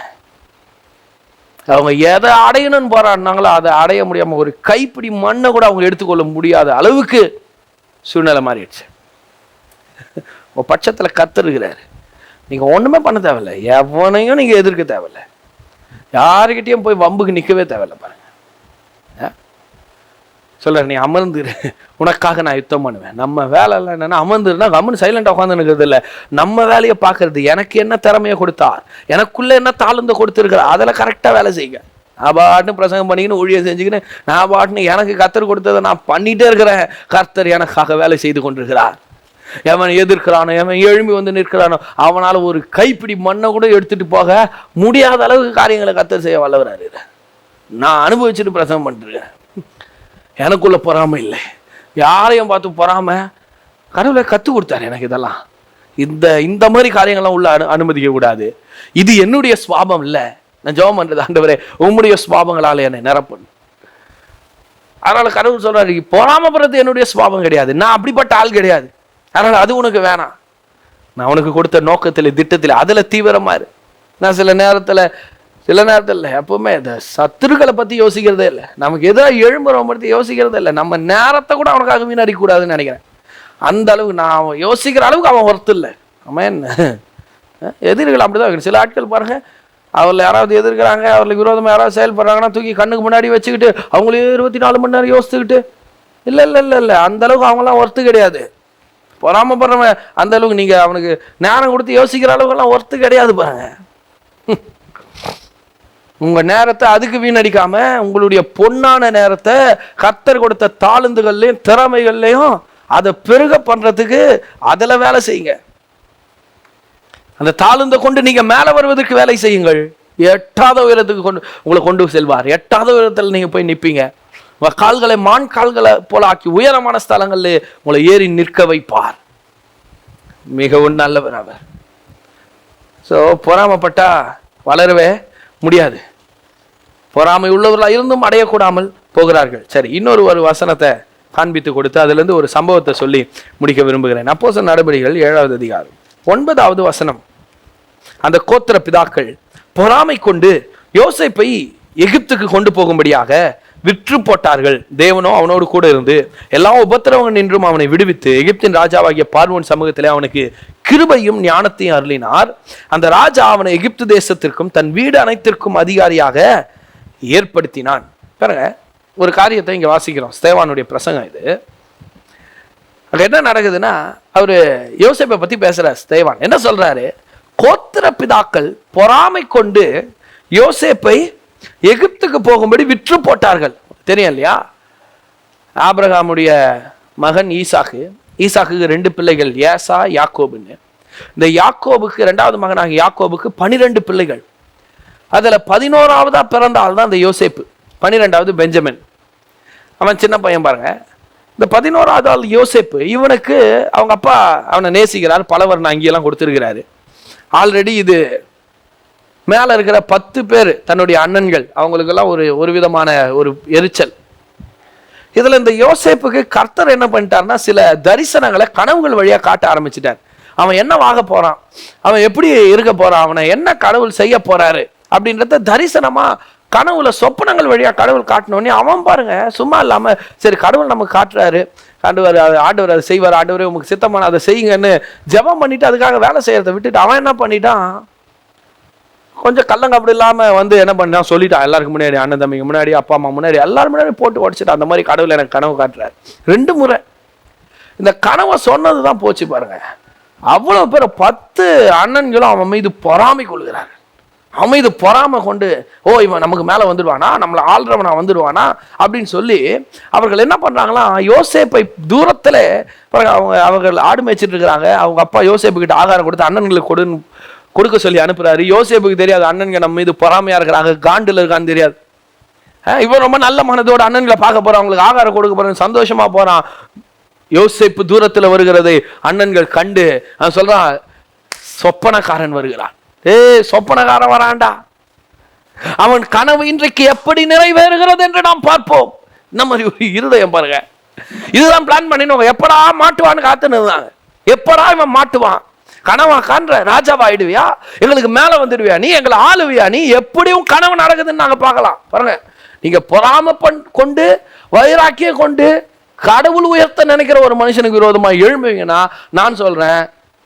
அவங்க எதை அடையணும்னு போராடினாங்களோ அதை அடைய முடியாம ஒரு கைப்பிடி மண்ணை கூட அவங்க எடுத்துக்கொள்ள முடியாத அளவுக்கு சூழ்நிலை மாறிடுச்சு. உங்க பட்சத்துல கர்த்தர் இருக்கிறாரு, நீங்க ஒண்ணுமே பண்ண தேவையில்லை, எவனையும் நீங்க எதிர்க்க தேவையில்லை, யாருக்கிட்டையும் போய் வம்புக்கு நிற்கவே தேவையில்லை. பாருங்க சொல்ற, நீ அமர்ந்துரு, உனக்காக நான் யுத்தம் பண்ணுவேன். நம்ம வேலை இல்லை என்னன்னா அமர்ந்துருன்னா கம்முன்னு சைலண்டாக உட்காந்து நிற்கிறது இல்லை, நம்ம வேலையை பார்க்கறது. எனக்கு என்ன திறமையை கொடுத்தார், எனக்குள்ள என்ன தாழ்ந்து கொடுத்துருக்கிறார், அதில் கரெக்டாக வேலை செய்யுங்க. நான் பாட்டுன்னு பிரசங்கம் பண்ணிக்கின்னு ஊழியம் செஞ்சுக்கின்னு நான் பாட்டுன்னு எனக்கு கர்த்தர் கொடுத்ததை நான் பண்ணிகிட்டே இருக்கிறேன். கர்த்தர் எனக்காக வேலை செய்து கொண்டிருக்கிறார். எவன் எதிர்க்கிறானோ, எவன் எழும்பி வந்து நிற்கிறானோ அவனால் ஒரு கைப்பிடி மண்ணை கூட எடுத்துகிட்டு போக முடியாத அளவுக்கு காரியங்களை கர்த்தர் செய்ய வல்லவராரு. நான் அனுபவிச்சுட்டு பிரசங்கம் பண்ணிருக்கேன். எனக்குள்ள பொறாமை இல்லை, யாரையும் பார்த்து பொறாமை. கடவுளை கற்றுக் கொடுத்தாரு எனக்கு இதெல்லாம், இந்த மாதிரி காரியங்கள்லாம் உள்ள அனுமதிக்க கூடாது. இது என்னுடைய சுவாபம் இல்லை. நான் ஜெபம் பண்றது, ஆண்டவரே உம்முடைய சுவாபங்களால் என்னை நிரப்பணும். அதனால கடவுள் சொல்றாரு, பொறாமப்படுறது என்னுடைய சுவாபம் கிடையாது, நான் அப்படிப்பட்ட ஆள் கிடையாது. அதனால அது உனக்கு வேணாம். நான் உனக்கு கொடுத்த நோக்கத்தில் திட்டத்தில் அதில் தீவிரமா இரு. நான் சில நேரத்தில் எப்பவுமே இந்த சத்துருக்களை பற்றி யோசிக்கிறதே இல்லை, நமக்கு எதாவது எழும்புறவன் பற்றி யோசிக்கிறதே இல்லை. நம்ம நேரத்தை கூட அவனுக்காக வீணடிக்கூடாதுன்னு நினைக்கிறேன். அந்த அளவுக்கு நான் யோசிக்கிற அளவுக்கு அவன் ஒர்த்து இல்லை. அவன் எதிரிகள் அப்படிதான். சில ஆட்கள் பாருங்க, அவரில் யாராவது எதிர்க்கிறாங்க, அவர்களுக்கு விரோதமாக யாராவது செயல்படுறாங்கன்னா தூக்கி கண்ணுக்கு முன்னாடி வச்சுக்கிட்டு அவங்களே 24 மணி நேரம் யோசிச்சுக்கிட்டு, இல்லை இல்லை இல்லை இல்லை, அந்த அளவுக்கு அவங்களாம் ஒர்த்து கிடையாது. பொறாமப்படுறவன் அந்த அளவுக்கு நீங்க அவனுக்கு நேரம் கொடுத்து யோசிக்கிற அளவுக்குலாம் ஒர்த்து கிடையாது பாருங்க. உங்க நேரத்தை அதுக்கு வீணடிக்காம உங்களுடைய பொன்னான நேரத்தை கர்த்தர் கொடுத்த தாளந்துகள்லையும் திறமைகள்லையும் அதை பெருக பண்றதுக்கு அதுல வேலை செய்யுங்க. அந்த தாளந்தை கொண்டு நீங்க மேல வருவதற்கு வேலை செய்யுங்கள். எட்டாத உயரத்துக்கு உங்களை கொண்டு செல்வார். எட்டாத உயரத்தில் நீங்க போய் நிற்பீங்க. உங்க கால்களை மான் கால்களை போல ஆக்கி உயரமான ஸ்தலங்கள்ல உங்களை ஏறி நிற்க வைப்பார். மிகவும் நல்லவர் அவர். ஸோ பொறாமப்பட்டா வளரவே முடியாது. பொறாமை உள்ளவர்களாக இருந்தும் அடையக்கூடாமல் போகிறார்கள். சரி, இன்னொரு வசனத்தை காண்பித்து கொடுத்து அதிலிருந்து ஒரு சம்பவத்தை சொல்லி முடிக்க விரும்புகிறேன். அப்போஸ்தலர் நடபடிகள் 7வது அதிகாரம் 9வது வசனம். அந்த கோத்திர பிதாக்கள் பொறாமை கொண்டு யோசேப்பை எகிப்துக்கு கொண்டு போகும்படியாக விற்று போட்டார்கள். தேவனோ அவனோடு கூட இருந்து எல்லா உபத்திரவங்கள் நின்றும் அவனை விடுவித்து எகிப்தின் ராஜாவாகிய பார்வோன் சமூகத்திலே அவனுக்கு கிருபையும் ஞானத்தையும் அருளினார். அந்த ராஜா அவனை எகிப்து தேசத்திற்கும் தன் வீடு அனைத்திற்கும் அதிகாரியாக ஏற்படுத்தினான். பாருங்க, ஒரு காரியத்தை இங்க வாசிக்கிறோம். ஸ்தேவானுடைய பிரசங்கம் இது. அங்க என்ன நடக்குதுன்னா, அவரு யோசேப்பை பத்தி பேசுறார். ஸ்தேவான் என்ன சொல்றாரு? கோத்திர பிதாக்கள் பொறாமை கொண்டு யோசேப்பை எகிப்துக்கு போகும்படி விற்று போட்டார்கள். தெரியும் இல்லையா? ஆபிரகாமுடைய மகன் ஈசாக்கு 2 பிள்ளைகள், ஏசா யாக்கோபுன்னு. இந்த யாக்கோபுக்கு 2வது மகனாக யாக்கோபுக்கு 12 பிள்ளைகள். அதுல 11ஆவதா பிறந்த ஆள் தான் இந்த யோசேப்பு. 12வது பெஞ்சமின். அவன் சின்ன பையன் பாருங்க. இந்த 11ஆவது ஆள் யோசேப்பு. இவனுக்கு அவங்க அப்பா அவனை நேசிக்கிறார். பலவர் அங்கெல்லாம் கொடுத்துருக்கிறாரு. ஆல்ரெடி இது மேல இருக்கிற 10 பேர் தன்னுடைய அண்ணன்கள், அவங்களுக்கெல்லாம் ஒரு விதமான ஒரு எரிச்சல். இதுல இந்த யோசேப்புக்கு கர்த்தர் என்ன பண்ணிட்டார்னா, சில தரிசனங்களை கனவுகள் வழியா காட்ட ஆரம்பிச்சிட்டார். அவன் என்னவாக போறான், அவன் எப்படி இருக்க போறான், அவனை என்ன கடவுள் செய்ய போறாரு அப்படின்றத தரிசனமா கனவுல சொப்பனங்கள் வழியா கடவுள் காட்டினோடனே அவன் பாருங்க சும்மா இல்லாம, சரி கடவுள் நமக்கு காட்டுறாரு, ஆண்டவர் அதை செய்வார், ஆண்டவரே உங்களுக்கு சித்தமான அதை செய்யுங்கன்னு ஜெபம் பண்ணிட்டு அதுக்காக வேலை செய்யறதை விட்டுட்டு அவன் என்ன பண்ணிட்டான், கொஞ்சம் கள்ளங்கப்படி இல்லாம என்ன பண்ணான், சொல்லிட்டான் எல்லாருக்கும் முன்னாடி, அண்ணன் தம்பிக்கு முன்னாடி, அப்பா அம்மா முன்னாடி, எல்லாரும் முன்னாடி போட்டு உடச்சிட்டு அந்த மாதிரி கடவுள் எனக்கு கனவு காட்டுறாரு. 2 முறை இந்த கனவை சொன்னதுதான் போச்சு பாருங்க. அவ்வளவு பேர் 10 அண்ணன்களும் அவன் மீது பொறாமை கொள்கிறார். அவன் மீது பொறாமை கொண்டு, ஓ இவன் நமக்கு மேல வந்துடுவானா, நம்மளை ஆள்றவனா வந்துடுவானா அப்படின்னு சொல்லி அவர்கள் என்ன பண்றாங்களா, யோசேப்பை தூரத்துல அவர்கள் ஆடு மேய்ச்சிட்டு இருக்கிறாங்க. அவங்க அப்பா யோசேப்பு கிட்ட ஆகாரம் கொடுத்து அண்ணன்களுக்கு கொடுக்க சொல்லி அனுப்புறாரு. யோசேப்புக்கு தெரியாது அண்ணன்கள் நம்ம மீது பொறாமையா இருக்கிறாங்க, காண்டில் இருக்கான்னு தெரியாது. இவன் ரொம்ப நல்ல மனதோட அண்ணன்களை பார்க்க போறான், அவங்களுக்கு ஆகாரம் கொடுக்க போறான், சந்தோஷமா போறான். யோசேப்பு தூரத்துல வருகிறதை அண்ணன்கள் கண்டு அவன் சொல்றான், சொப்பனக்காரன் வருகிறான். சொப்பனக்காரன் வரான்டா, அவன் கனவு இன்றைக்கு எப்படி நிறைவேறுகிறது என்று நாம் பார்ப்போம். இந்த மாதிரி ஒரு இருதயம் பாருங்க. இதுதான் பிளான் பண்ணினவங்க. எப்படா மாட்டுவான்னு காத்துனதுதாங்க. எப்படா இவன் மாட்டுவான், கனவா காண்ற ராஜாவாயிடுவியா, எங்களுக்கு மேல வந்துடுவியா, நீ எங்களை ஆளுவியா, நீ எப்படியும் கனவு நடக்குதுன்னு நாங்க பார்க்கலாம். பாருங்க, நீங்க பொறாம கொண்டு வைராக்கிய கொண்டு கடவுள் உயர்த்த நினைக்கிற ஒரு மனுஷனுக்கு விரோதமா எழும்புவீங்கன்னா நான் சொல்றேன்,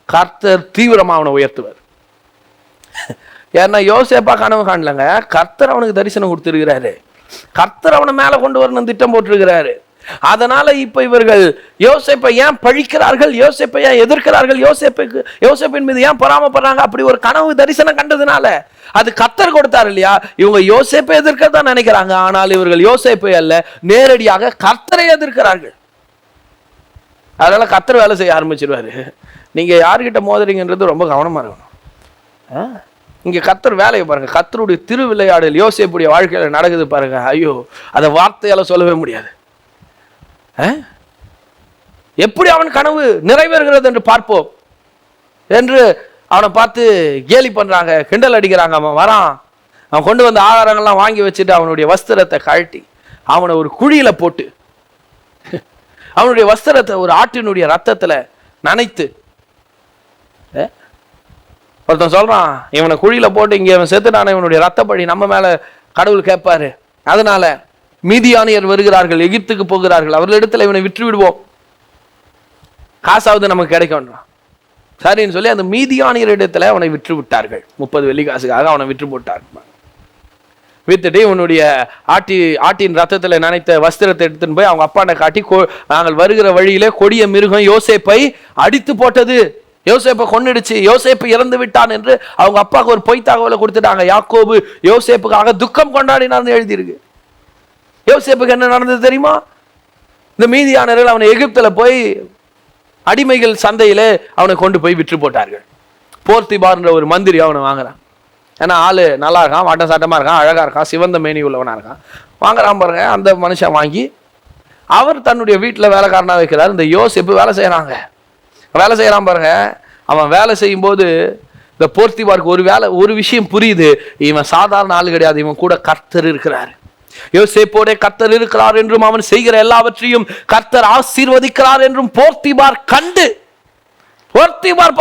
கர்த்தர் தீவிரமா அவனை உயர்த்துவார். ஏன்னா யோசேப்பா கனவு காணலங்க, கர்த்தர் அவனுக்கு தரிசனம் கொடுத்திருக்கிறாரு. கர்த்தர் அவனை மேல கொண்டு வரணும் திட்டம் போட்டிருக்கிறாரு. அதனால இப்ப இவர்கள் யோசேப்பை ஏன் பழிக்கிறார்கள், யோசேப்பை ஏன் எதிர்க்கிறார்கள், யோசேப்பின் மீது ஏன் பொறாமப்படுறாங்க, அப்படி ஒரு கனவு தரிசனம் கண்டதுனால. அது கர்த்தர் கொடுத்தார் இல்லையா. இவங்க யோசேப்பை எதிர்க்கத்தான் நினைக்கிறாங்க, ஆனால் இவர்கள் யோசேப்பை அல்ல, நேரடியாக கர்த்தரை எதிர்க்கிறார்கள். அதனால கர்த்தர் வேலை செய்ய ஆரம்பிச்சிருவாரு. நீங்க யார்கிட்ட மோதுறீங்கன்றது ரொம்ப கவனமா இருக்கணும். இங்க கர்த்தர் வேலையை பாருங்க, கர்த்தருடைய திருவிளையாடல் யோசேப்புடைய வாழ்க்கையில நடக்குது பாருங்க. ஐயோ, அதை வார்த்தையால சொல்லவே முடியாது. எப்படி அவன் கனவு நிறைவேறுகிறது என்று பார்ப்போம் என்று அவனை பார்த்து கேலி பண்றாங்க, கிண்டல் அடிக்கிறாங்க. அவன் வரான், அவன் கொண்டு வந்த ஆகாரங்கள்லாம் வாங்கி வச்சுட்டு அவனுடைய வஸ்திரத்தை கழட்டி அவனை ஒரு குழியில போட்டு அவனுடைய வஸ்திரத்தை ஒரு ஆட்டினுடைய ரத்தத்துல நனைத்து, ஒருத்தன் சொல்றான் இவனை குழியில போட்டு இங்க இவன் செத்துட்டான, இவனுடைய ரத்தப்படி நம்ம மேல கடவுள் கேட்பாரு, அதனால மீதியானியர் வருகிறார்கள், எகிப்துக்கு போகிறார்கள், அவர்களிடத்துல இவனை விற்று விடுவோம், காசாவது நமக்கு கிடைக்கும். சரின்னு சொல்லி அந்த மீதியானியர் இடத்துல அவனை விற்று விட்டார்கள். 30 வெள்ளி காசுக்காக அவனை விற்று போட்டார்கள். வித்துட்டு இவனுடைய ஆட்டின் ரத்தத்தில் நனைத்த வஸ்திரத்தை எடுத்துன்னு போய் அவங்க அப்பானை காட்டி, நாங்கள் வருகிற வழியிலே கொடிய மிருகம் யோசேப்பை அடித்து போட்டது, யோசேப்பை கொன்னுடுச்சு, யோசேப்பு இறந்து விட்டான் என்று அவங்க அப்பாவுக்கு ஒரு பொய் தகவலை கொடுத்துட்டாங்க. யாக்கோபு யோசேப்புக்காக துக்கம் கொண்டாடினார்னு எழுதியிருக்கு. யோசேப்புக்கு என்ன நடந்தது தெரியுமா? இந்த மீதியானவர்கள் அவனை எகிப்துல போய் அடிமைகள் சந்தையில அவனை கொண்டு போய் விற்று போட்டார்கள். போர்த்திபார்ன்ற ஒரு மந்திரி அவனை வாங்குறான். ஏன்னா ஆளு நல்லா இருக்கான், வாட்ட சாட்டமா இருக்கான், அழகா இருக்கான், சிவந்த மேனி உள்ளவனா இருக்கான். வாங்குறான் பாருங்க. அந்த மனுஷன் வாங்கி அவர் தன்னுடைய வீட்டில் வேலைக்காரனா வைக்கிறார். இந்த யோசேப்பு வேலை செய்யறான் பாருங்க. அவன் வேலை செய்யும் போது இந்த போர்த்திபாருக்கு ஒரு விஷயம் புரியுது, இவன் சாதாரண ஆள் கிடையாது, இவன் கூட கர்த்தர் இருக்கிறார். யோசேப்போட கர்த்தர் இருக்கிறார் என்றும் அவன் செய்கிற எல்லாவற்றையும் கர்த்தர் ஆசீர்வதிக்கிறார் என்றும் போர்த்திபார்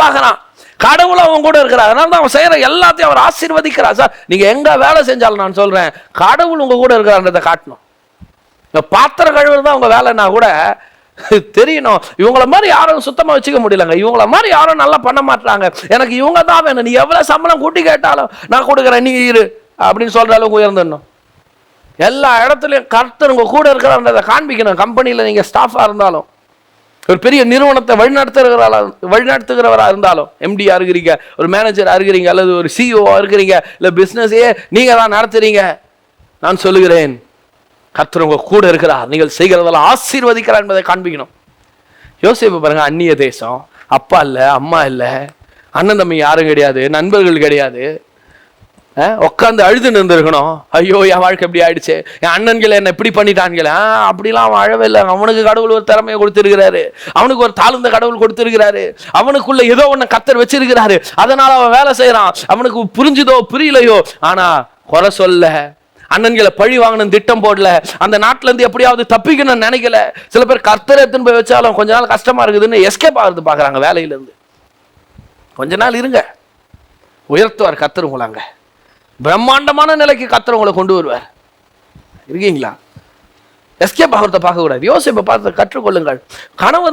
பார்க்கிறான். கடவுள் அவன் கூட இருக்கிறார், அதனால தான் அவன் செய்யற எல்லாத்தையும் அவர் ஆசீர்வதிக்கிறார். சார், நீங்க எங்க வேலை செஞ்சாலும் நான் சொல்றேன், கடவுள் உங்க கூட இருக்கிறான்றதை காட்டணும். பாத்திர கழுவுறது தான் உங்க வேலைன்னா கூட தெரியணும். இவங்கள மாதிரி யாரும் சுத்தமா வச்சுக்க முடியலங்க, இவங்கள மாதிரி யாரும் நல்லா பண்ண மாட்டாங்க, எனக்கு இவங்க தான் வேணும், நீ எவ்வளவு சம்பளம் கூட்டி கேட்டாலும் நான் கொடுக்குறேன், நீ இரு அப்படின்னு சொல்ற அளவுக்கு உயர்ந்துடணும். எல்லா இடத்துலையும் கர்த்தர் உங்க கூட இருக்கிறான்றதை காண்பிக்கணும். கம்பெனியில் நீங்க ஸ்டாஃபா இருந்தாலும், ஒரு பெரிய நிறுவனத்தை வழிநடத்துகிறவராக இருந்தாலும், எம்டியா இருக்கிறீங்க, ஒரு மேனேஜரா இருக்கிறீங்க, அல்லது ஒரு சிஇஓ இருக்கிறீங்க, இல்லை பிஸ்னஸையே நீங்க தான் நடத்துறீங்க, நான் சொல்லுகிறேன் கர்த்தர் உங்க கூட இருக்கிறார், நீங்கள் செய்கிறதெல்லாம் ஆசீர்வதிக்கிறார் என்பதை காண்பிக்கணும். யோசேப்பு பாருங்க, அந்நிய தேசம், அப்பா இல்லை, அம்மா இல்லை, அண்ணன் தம்பி யாரும் கிடையாது, நண்பர்கள் கிடையாது, உட்காந்து அழுது நின்றுருக்கணும். ஐயோ என் வாழ்க்கை எப்படி ஆயிடுச்சு, என் அண்ணன்களை என்ன எப்படி பண்ணிட்டான்களே, அப்படிலாம் அவன் அழவே இல்லை. அவனுக்கு கடவுள் ஒரு திறமையை கொடுத்திருக்கிறாரு, அவனுக்கு ஒரு தாழ்ந்த கடவுள் கொடுத்திருக்கிறாரு, அவனுக்குள்ள ஏதோ ஒன்று கர்த்தர் வச்சிருக்கிறாரு, அதனால அவன் வேலை செய்யறான். அவனுக்கு புரிஞ்சுதோ புரியலையோ, ஆனா குறை சொல்ல, அண்ணன்களை பழி வாங்கணும் திட்டம் போடல, அந்த நாட்டுல இருந்து எப்படியாவது தப்பிக்கணும்னு நினைக்கல. சில பேர் கர்த்தர் எடுத்துன்னு போய் வச்சாலும் கொஞ்ச நாள் கஷ்டமா இருக்குதுன்னு எஸ்கேப் ஆகுறது பாக்குறாங்க வேலையில இருந்து. கொஞ்ச நாள் இருங்க, உயர்த்துவார் கர்த்தர் உங்களாங்க, பிரம்மாண்டமான நிலைக்கு கர்த்தர் உங்களை கொண்டு வருவார். இருக்கீங்களா? எஸ்கேப் ஆகிறத பார்க்க கூடாது. யோசிப்பை பார்த்து கற்றுக்கொள்ளுங்கள். கனவு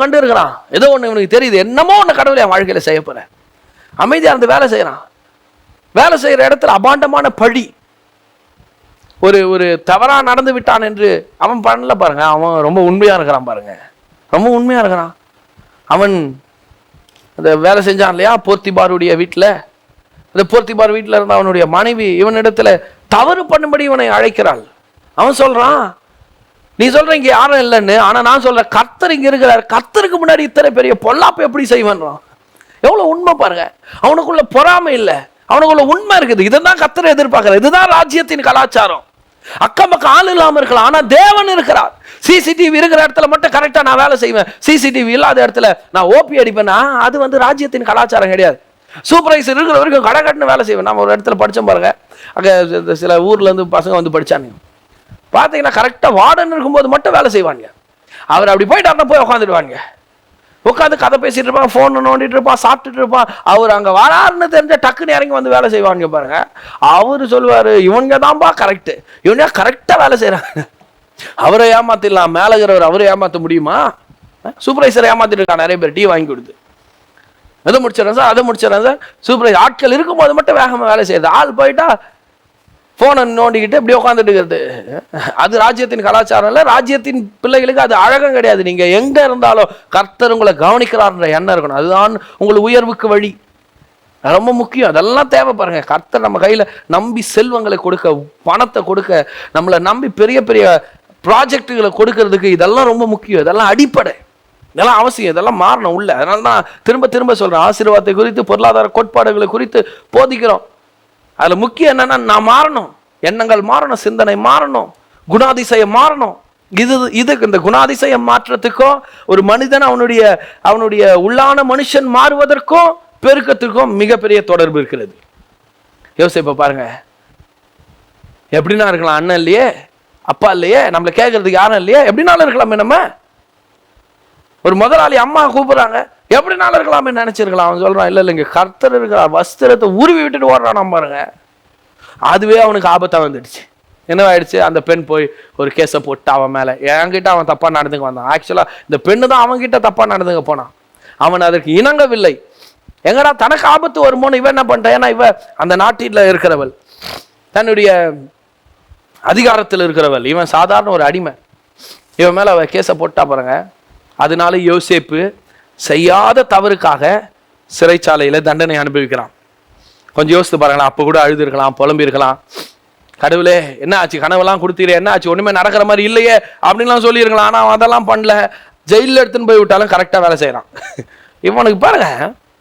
கண்டு இருக்கிறான், ஏதோ ஒண்ணு இவனுக்கு தெரியுது, என்னமோ ஒண்ணு கடவுளை என் வாழ்க்கையில செய்ய போறேன். அமைதியா இருந்து வேலை செய்யறான். வேலை செய்யற இடத்துல அபாண்டமான பழி, ஒரு தவறா நடந்து விட்டான் என்று அவன் பண்ணல பாருங்க. அவன் ரொம்ப உண்மையா இருக்கிறான் பாருங்க, ரொம்ப உண்மையா இருக்கிறான். அவன் அந்த வேலை செஞ்சான் இல்லையா போர்த்திபாருடைய வீட்டுல, அந்த போர்த்திபார் வீட்டுல இருந்த அவனுடைய மனைவி இவனிடத்துல தவறு பண்ணும்படி இவனை அழைக்கிறாள். அவன் சொல்றான், நீ சொல்ற இங்க யாரும் இல்லைன்னு, ஆனா நான் சொல்றேன் கர்த்தர் இங்க இருக்கிறார், கர்த்தருக்கு முன்னாடி இத்தனை பெரிய பொல்லாப்பை எப்படி செய்வான்றான். எவ்வளவு உண்மை பாருங்க. அவனுக்குள்ள பொறாமை இல்லை, அவனுக்குள்ள உண்மை இருக்குது. இதுதான் கர்த்தரை எதிர்பார்க்கிறார், இதுதான் ராஜ்யத்தின் கலாச்சாரம். அக்கம் பக்கம் ஆள் இல்லாம இருக்கலாம், ஆனா தேவன் இருக்கிறார். சிசிடிவி இருக்கிற இடத்துல மட்டும் கரெக்டா நான் வேலை செய்வேன், சிசிடிவி இல்லாத இடத்துல நான் ஓபி அடிப்பேன்னா அது ராஜ்யத்தின் கலாச்சாரம் கிடையாது. சூப்பர்வைசர் இருக்கிற வரைக்கும் கடை கட்டுன்னு வேலை செய்வேன். நம்ம ஒரு இடத்துல படிச்சோம் பாருங்க, அங்கே சில ஊர்ல இருந்து பசங்க வந்து படிச்சாங்க. பார்த்தீங்கன்னா கரெக்டாக வார்டன் இருக்கும்போது மட்டும் வேலை செய்வாங்க. அவர் அப்படி போயிட்டு அங்கே போய் உட்காந்துடுவாங்க, உட்காந்து கதை பேசிட்டு இருப்பான், ஃபோன் நோண்டிட்டு இருப்பான், சாப்பிட்டுட்டு இருப்பான். அவர் அங்கே வராருன்னு தெரிஞ்ச டக்குன்னு இறங்கி வந்து வேலை செய்வாங்க பாருங்க. அவரு சொல்லுவாரு, இவங்க தான்பா கரெக்டு, இவங்க கரெக்டாக வேலை செய்யறாங்க. அவரை ஏமாத்திடலாம், மேலகிறவர் அவரை ஏமாற்ற முடியுமா? சூப்பர்வைசரை ஏமாத்திட்டு இருக்கான் நிறைய பேர், டீ வாங்கி கொடுத்து எதை முடிச்சிடறேன் சார், அதை முடிச்சிடறேன் சார். சூப்பர்வைசர் ஆட்கள் இருக்கும்போது மட்டும் வேகமாக வேலை செய்யுது, ஆள் போயிட்டா ஃபோனை நோண்டிக்கிட்டு இப்படி உட்காந்துட்டு இருக்கிறது. அது ராஜ்யத்தின் கலாச்சாரம் இல்லை, ராஜ்யத்தின் பிள்ளைகளுக்கு அது அழகம் கிடையாது. நீங்க எங்க இருந்தாலும் கர்த்தர் உங்களை கவனிக்கிறார்ன்ற எண்ணம் இருக்கணும், அதுதான் உங்களுக்கு உயர்வுக்கு வழி. ரொம்ப முக்கியம், அதெல்லாம் தேவை பாருங்க. கர்த்தர் நம்ம கையில நம்பி செல்வங்களை கொடுக்க, பணத்தை கொடுக்க, நம்மளை நம்பி பெரிய பெரிய ப்ராஜெக்டுகளை கொடுக்கறதுக்கு இதெல்லாம் ரொம்ப முக்கியம், இதெல்லாம் அடிப்படை, இதெல்லாம் அவசியம், இதெல்லாம் மாறணும் உள்ள. அதனால தான் திரும்ப திரும்ப சொல்றேன், ஆசீர்வாதத்தை குறித்து பொருளாதார கோட்பாடுகளை குறித்து போதிக்கிறோம். அதுல முக்கியம் என்னன்னா, நான் மாறணும், எண்ணங்கள் மாறணும், சிந்தனை மாறணும், குணாதிசயம் மாறணும். இதுக்கு இந்த குணாதிசயம் மாற்றத்துக்கும் ஒரு மனிதன் அவனுடைய உள்ளான மனுஷன் மாறுவதற்கும் பெருக்கத்திற்கும் மிகப்பெரிய தொடர்பு இருக்கிறது. யோசிப்ப பாருங்க, எப்படின்னா இருக்கலாம், அண்ணன் இல்லையே, அப்பா இல்லையே, நம்மளை கேட்கறதுக்கு யாரும் இல்லையே, எப்படினாலும் இருக்கலாமே. நம்ம ஒரு முதலாளி அம்மா கூப்பிடுறாங்க, எப்படினாலும் இருக்கலாமே நினைச்சிருக்கலாம். அவன் சொல்றான், இல்ல இல்லைங்க கர்த்தர் இருக்கிறார், வஸ்திரத்தை உருவி விட்டுட்டு ஓடுறான் பாருங்க. அதுவே அவனுக்கு ஆபத்தா வந்துடுச்சு. என்னவாயிடுச்சு, அந்த பெண் போய் ஒரு கேஸை போட்டு அவன் மேல, என்கிட்ட அவன் தப்பா நடந்துக்க வந்தான். ஆக்சுவலா இந்த பெண்ணு தான் அவன்கிட்ட தப்பா நடந்துக்க போனான். அவன் அதற்கு இணங்கவில்லை. எங்கடா தனக்கு ஆபத்து வருமோன்னு இவன் என்ன பண்ணிட்டான், ஏன்னா இவ அந்த நாட்டில் இருக்கிறவள், தன்னுடைய அதிகாரத்தில் இருக்கிறவள், இவன் சாதாரண ஒரு அடிமை, இவன் மேலே அவள் கேஸை போட்டா பாருங்க. அதனால யோசேப்பு செய்யாத தவறுக்காக சிறைச்சாலையில் தண்டனை அனுபவிக்கிறான். கொஞ்சம் யோசித்து பாருங்களா, அப்போ கூட அழுது இருக்கலாம், புலம்பி இருக்கலாம். கடவுளே என்ன ஆச்சு, கனவெல்லாம் கொடுத்தீரே, என்ன ஆச்சு, ஒன்றுமே நடக்கிற மாதிரி இல்லையே அப்படின்லாம் சொல்லியிருக்கலாம். ஆனால் அவன் அதெல்லாம் பண்ணல. ஜெயிலில் எடுத்துன்னு போய் விட்டாலும் கரெக்டாக வேலை செய்கிறான். இவனுக்கு பாருங்க,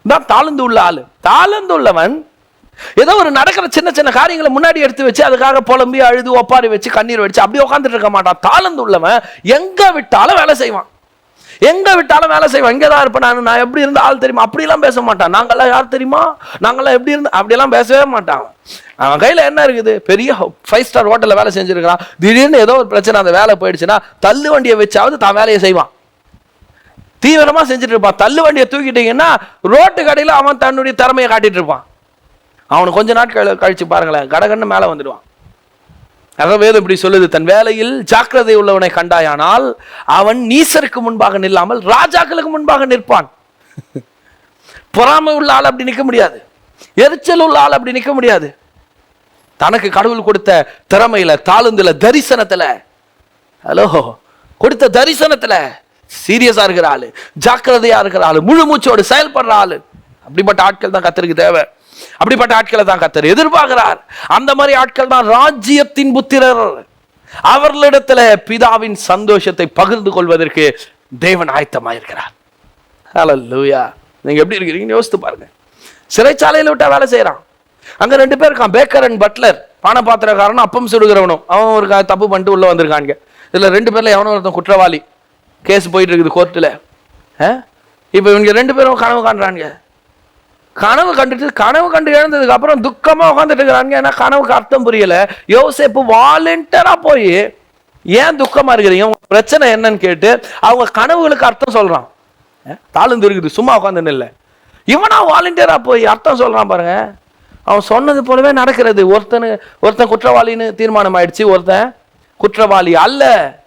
தான் தாழ்ந்து உள்ள ஆள். தாழ்ந்து உள்ளவன் ஏதோ ஒரு நடக்கிற சின்ன சின்ன காரியங்களை முன்னாடி எடுத்து வச்சு அதுக்காக புலம்பி அழுது ஒப்பாரி வச்சு கண்ணீர் வச்சு அப்படி உட்காந்துட்டு இருக்க மாட்டான். தாழ்ந்து உள்ளவன் எங்க விட்டாலும் வேலை செய்வான். எங்க விட்டாலும் வேலை செய்வான். இங்கே தான் இருப்பேன் நான் எப்படி இருந்த ஆள் தெரியுமா அப்படிலாம் பேச மாட்டான். நாங்கள்லாம் யார் தெரியுமா, நாங்கள்லாம் எப்படி இருந்த அப்படியெல்லாம் பேசவே மாட்டான். அவன் கையில் என்ன இருக்குது, பெரிய 5 ஸ்டார் ஹோட்டலில் வேலை செஞ்சுருக்கிறான். திடீர்னு ஏதோ ஒரு பிரச்சனை, அந்த வேலை போயிடுச்சுன்னா தள்ளு வண்டியை வச்சாவது தான் வேலையை செய்வான். தீவிரமாக செஞ்சுட்டு இருப்பான். தள்ளு வண்டியை தூக்கிட்டீங்கன்னா ரோட்டு கடையில் அவன் தன்னுடைய திறமையை காட்டிட்டு இருப்பான். அவனுக்கு கொஞ்ச நாட்கள் கழிச்சு பாருங்களேன், கடகன்னு மேலே வந்துடுவான். அதான் வேதம் இப்படி சொல்லுது, தன் வேலையில் ஜாக்கிரதை உள்ளவனை கண்டாயானால் அவன் நீசருக்கு முன்பாக நில்லாமல் ராஜாக்களுக்கு முன்பாக நிற்பான். பொறாமை உள்ள ஆள் அப்படி நிற்க முடியாது. எரிச்சல் உள்ள ஆள் அப்படி நிற்க முடியாது. தனக்கு கடவுள் கொடுத்த திறமையில, தாளுந்துல, தரிசனத்துல, ஹலோ கொடுத்த தரிசனத்துல சீரியஸா இருக்கிற ஆளு, ஜாக்கிரதையா இருக்கிற ஆளு, முழு மூச்சோடு செயல்படுற ஆளு, அப்படிப்பட்ட ஆட்கள் தான் கர்த்தருக்கு தேவை. அப்படிப்பட்ட ஆட்களை தான் கர்த்தர் எதிர்பார்க்கிறார். அந்த மாதிரி ஆட்கள் தான் ராஜ்யத்தின் புத்திரர். அவர்களிடத்துல பிதாவின் சந்தோஷத்தை பகிர்ந்து கொள்வதற்கு தேவன் ஆயத்தமாயிருக்கிறார். ஹல்லேலூயா. நீங்க எப்படி இருக்கிறீங்கன்னு யோசித்து பாருங்க. சிறைச்சாலையில் விட்டா வேலை செய்யறான். அங்க 2 பேர் இருக்கான், பேக்கர் அண்ட் பட்லர். பானபாத்திரக்காரனும் அப்பம் சுடுகிறவனும். அவன் ஒரு தப்பு பண்ணிட்டு உள்ள வந்திருக்காங்க. இதுல 2 பேர்ல எவனோ ஒருத்தன் குற்றவாளி. கேஸ் போயிட்டு இருக்குது கோர்ட்டில். இப்போ இவங்க 2 பேரும் கனவு காண்றாங்க. கனவு கண்டு எழுந்ததுக்கு அப்புறம் துக்கமா உட்காந்துட்டு இருக்கிறாங்க. ஏன்னா கனவுக்கு அர்த்தம் புரியல. யோசேப்பு வாலண்டியரா போய் ஏன் துக்கமா இருக்கிறீங்க, உங்க பிரச்சனை என்னன்னு கேட்டு அவங்க கனவுகளுக்கு அர்த்தம் சொல்றான். தாழ்ந்து இருக்குது, சும்மா உட்காந்துன்னு இல்லை. இவனா வாலண்டியரா போய் அர்த்தம் சொல்றான் பாருங்க. அவன் சொன்னது போலவே நடக்கிறது. ஒருத்தன் குற்றவாளின்னு தீர்மானம் ஆயிடுச்சு, ஒருத்தன் குற்றவாளி அல்ல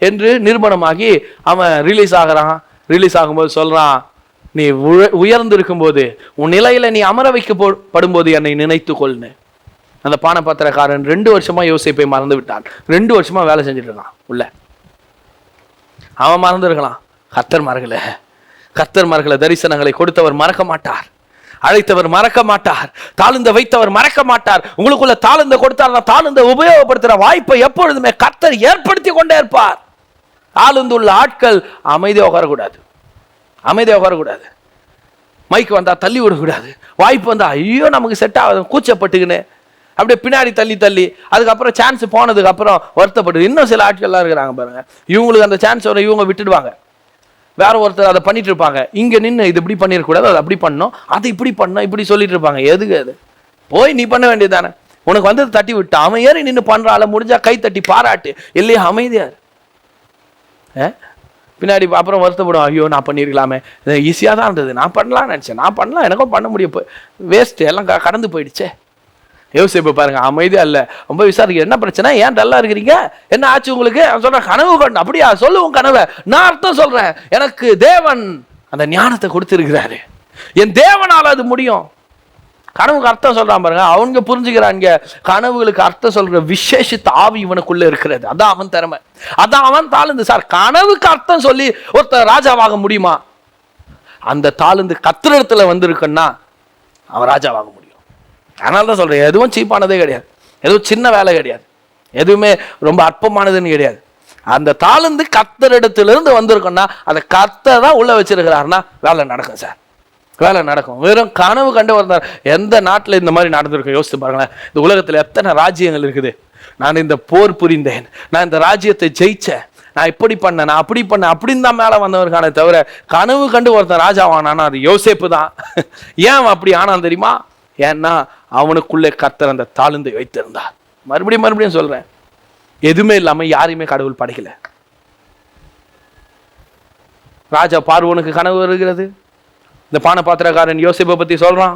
என்று நிரூபணமாகி அவன் ரிலீஸ் ஆகிறான். ரிலீஸ் ஆகும்போது சொல்றான், நீ உயர்ந்து இருக்கும்போது உன் நிலையில நீ அமர வைக்கப்படும்போது என்னை நினைத்து கொள்னு. அந்த பானபாத்திரக்காரன் 2 வருஷமா யோசிப்பை மறந்து விட்டான். 2 வருஷமா வேலை செஞ்சுட்டு இருக்கான் உள்ள. அவன் மறந்து இருக்கலாம், கர்த்தர் மறக்கல. கர்த்தர் மறக்கல. தரிசனங்களை கொடுத்தவர் மறக்க மாட்டார், அழைத்தவர் மறக்க மாட்டார், தாழ்ந்த வைத்தவர் மறக்க மாட்டார். உங்களுக்குள்ள தாழ்ந்த கொடுத்தார், தாழ்ந்த உபயோகப்படுத்துற வாய்ப்பை எப்பொழுதுமே கர்த்தர் ஏற்படுத்தி கொண்டே இருப்பார். தாழ்ந்துள்ள ஆட்கள் அமைதியாக உட்காரக்கூடாது. அமைதியாக உட்காரக்கூடாது. மைக்கு வந்தா தள்ளி விடக்கூடாது. வாய்ப்பு வந்தா ஐயோ நமக்கு செட் ஆகுது கூச்சப்பட்டுக்குன்னு அப்படியே பின்னாடி தள்ளி அதுக்கப்புறம் சான்ஸ் போனதுக்கு அப்புறம் வருத்தப்பட்டு. இன்னும் சில ஆட்கள்லாம் இருக்கிறாங்க பாருங்க, இவங்களுக்கு அந்த சான்ஸ் வர இவங்க விட்டுடுவாங்க. வேற ஒருத்தர் அதை பண்ணிட்டு இருப்பாங்க. இங்க நின்று இது இப்படி பண்ணிடக்கூடாது, அதை அப்படி பண்ணணும், அதை இப்படி பண்ணணும், இப்படி சொல்லிட்டு இருப்பாங்க. எதுக்கு அது? போய் நீ பண்ண வேண்டியது தானே. உனக்கு வந்து தட்டி விட்டா அவன் ஏறி நின்று பண்றால, முடிஞ்சா கை தட்டி பாராட்டு. இல்லையா அமைதியார். பின்னாடி அப்புறம் வருத்தப்படும், ஐயோ நான் பண்ணியிருக்கலாமே, ஈஸியாக தான் இருந்தது, நான் பண்ணலாம்னு நினச்சேன், நான் பண்ணலாம், எனக்கும் பண்ண முடியும், வேஸ்ட்டு எல்லாம் கடந்து போயிடுச்சே. யோசிப்பு பாருங்க, அமைதியாக இல்லை, ரொம்ப விசாரிக்க, என்ன பிரச்சனை, ஏன் டல்லா இருக்கிறீங்க, என்ன ஆச்சு உங்களுக்கு? அவன் சொல்கிறேன், கனவு கண்டு. அப்படியா, சொல்லுவோம் கனவை. நான் அர்த்தம் சொல்கிறேன், எனக்கு தேவன் அந்த ஞானத்தை கொடுத்துருக்கிறாரு, என் தேவனால் அது முடியும். கனவுக்கு அர்த்தம் சொல்றான் பாருங்க. அவங்க புரிஞ்சுக்கிறாங்க கனவுகளுக்கு அர்த்தம் சொல்ற விசேஷித்த ஆவி இவனுக்குள்ள இருக்கிறது. அதான் அவன் திறமை, அதான் அவன் தாழ்ந்து. சார் கனவுக்கு அர்த்தம் சொல்லி ஒருத்தர் ராஜாவாக முடியுமா? அந்த தாழ்ந்து கத்திரத்துல வந்திருக்குன்னா அவன் ராஜாவாக முடியும். அதனால தான் சொல்றேன், எதுவும் சீப்பானதே கிடையாது, எதுவும் சின்ன வேலை கிடையாது, எதுவுமே ரொம்ப அற்பமானதுன்னு கிடையாது. அந்த தாழ்ந்து கத்தரிடத்திலிருந்து வந்திருக்குன்னா அந்த கர்த்தர் தான் உள்ள வச்சிருக்கிறாருன்னா வேலை நடக்கும் சார், வேலை நடக்கும். வெறும் கனவு கண்டு வந்தார். எந்த நாட்டில் இந்த மாதிரி நடந்திருக்கும் யோசித்து பாருங்களேன். இந்த உலகத்தில் எத்தனை ராஜ்யங்கள் இருக்குது. நான் இந்த போர் புரிந்தேன், நான் இந்த ராஜ்யத்தை ஜெயிச்சேன், நான் இப்படி பண்ணேன், நான் அப்படி பண்ணேன் அப்படின்னு தான் மேலே வந்தவருக்கான தவிர கனவு கண்டு ஒருத்தன் ராஜாவானானா அது யோசேப்பு தான். ஏன் அப்படி ஆனான் தெரியுமா? ஏன்னா அவனுக்குள்ளே கர்த்தர் அந்த தாழ்ந்தை வைத்திருந்தார். மறுபடியும் சொல்றேன், எதுவுமே இல்லாமல் யாரையுமே கடவுள் படைக்கல. ராஜா பார்வோனுக்கு கனவு வருகிறது. இந்த பானபாத்திரக்காரன் யோசேப்பை பற்றி சொல்கிறான்.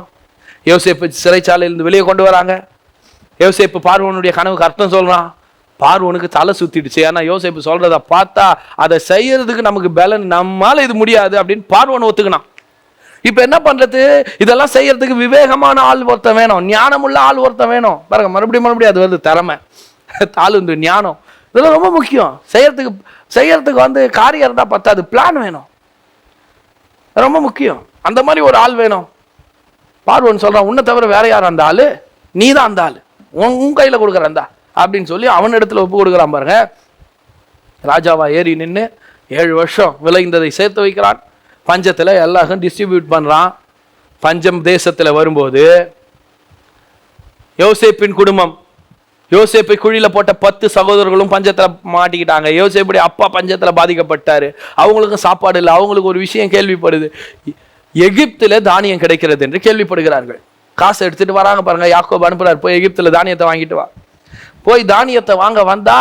யோசேப்பு சிறைச்சாலையிலிருந்து வெளியே கொண்டு வராங்க. யோசேப்பு பார்வோனுடைய கனவுக்கு அர்த்தம் சொல்கிறான். பார்வோனுக்கு தலை சுத்திடுச்சு. ஏன்னா யோசேப்பு சொல்கிறத பார்த்தா அதை செய்யறதுக்கு நமக்கு பலன், நம்மளால இது முடியாது அப்படின்னு பார்வோன் ஒத்துக்கினான். இப்போ என்ன பண்றது? இதெல்லாம் செய்யறதுக்கு விவேகமான ஆள் ஒருத்தன் வேணும், ஞானமுள்ள ஆள் ஒருத்தன் வேணும். பாருங்க, மறுபடியும் அது வந்து திறமை, தாளுந்து, ஞானம், இதெல்லாம் ரொம்ப முக்கியம். செய்யறதுக்கு காரியம் இருந்தால் பத்தாது, பிளான் வேணும், ரொம்ப முக்கியம். அந்த மாதிரி ஒரு ஆள் வேணும். பார்வன் சொல்றான், உன்னை தவிர வேற யார் அந்த ஆளு? நீ தான் அந்த ஆளு, உன் கையில கொடுக்குறந்தா அப்படின்னு சொல்லி அவன் இடத்துல ஒப்பு கொடுக்குறான். பாருங்க, ராஜாவா ஏறி நின்று 7 வருஷம் விளைந்ததை சேர்த்து வைக்கிறான். பஞ்சத்தில் எல்லாருக்கும் டிஸ்ட்ரிபியூட் பண்ணுறான். பஞ்சம் தேசத்தில் வரும்போது யோசேப்பின் குடும்பம், யோசேப்பை குழியில் போட்ட 10 சகோதரர்களும் பஞ்சத்தில் மாட்டிக்கிட்டாங்க. யோசேப்புடைய அப்பா பஞ்சத்தில் பாதிக்கப்பட்டார். அவங்களுக்கும் சாப்பாடு இல்லை. அவங்களுக்கு ஒரு விஷயம் கேள்விப்படுது, எகிப்தில் தானியம் கிடைக்கிறது என்று கேள்விப்படுகிறார்கள். காசு எடுத்துகிட்டு வராங்க. பாருங்க, யாக்கோபு அனுப்புகிறார், போய் எகிப்தில் தானியத்தை வாங்கிட்டு வா. போய் தானியத்தை வாங்க வந்தா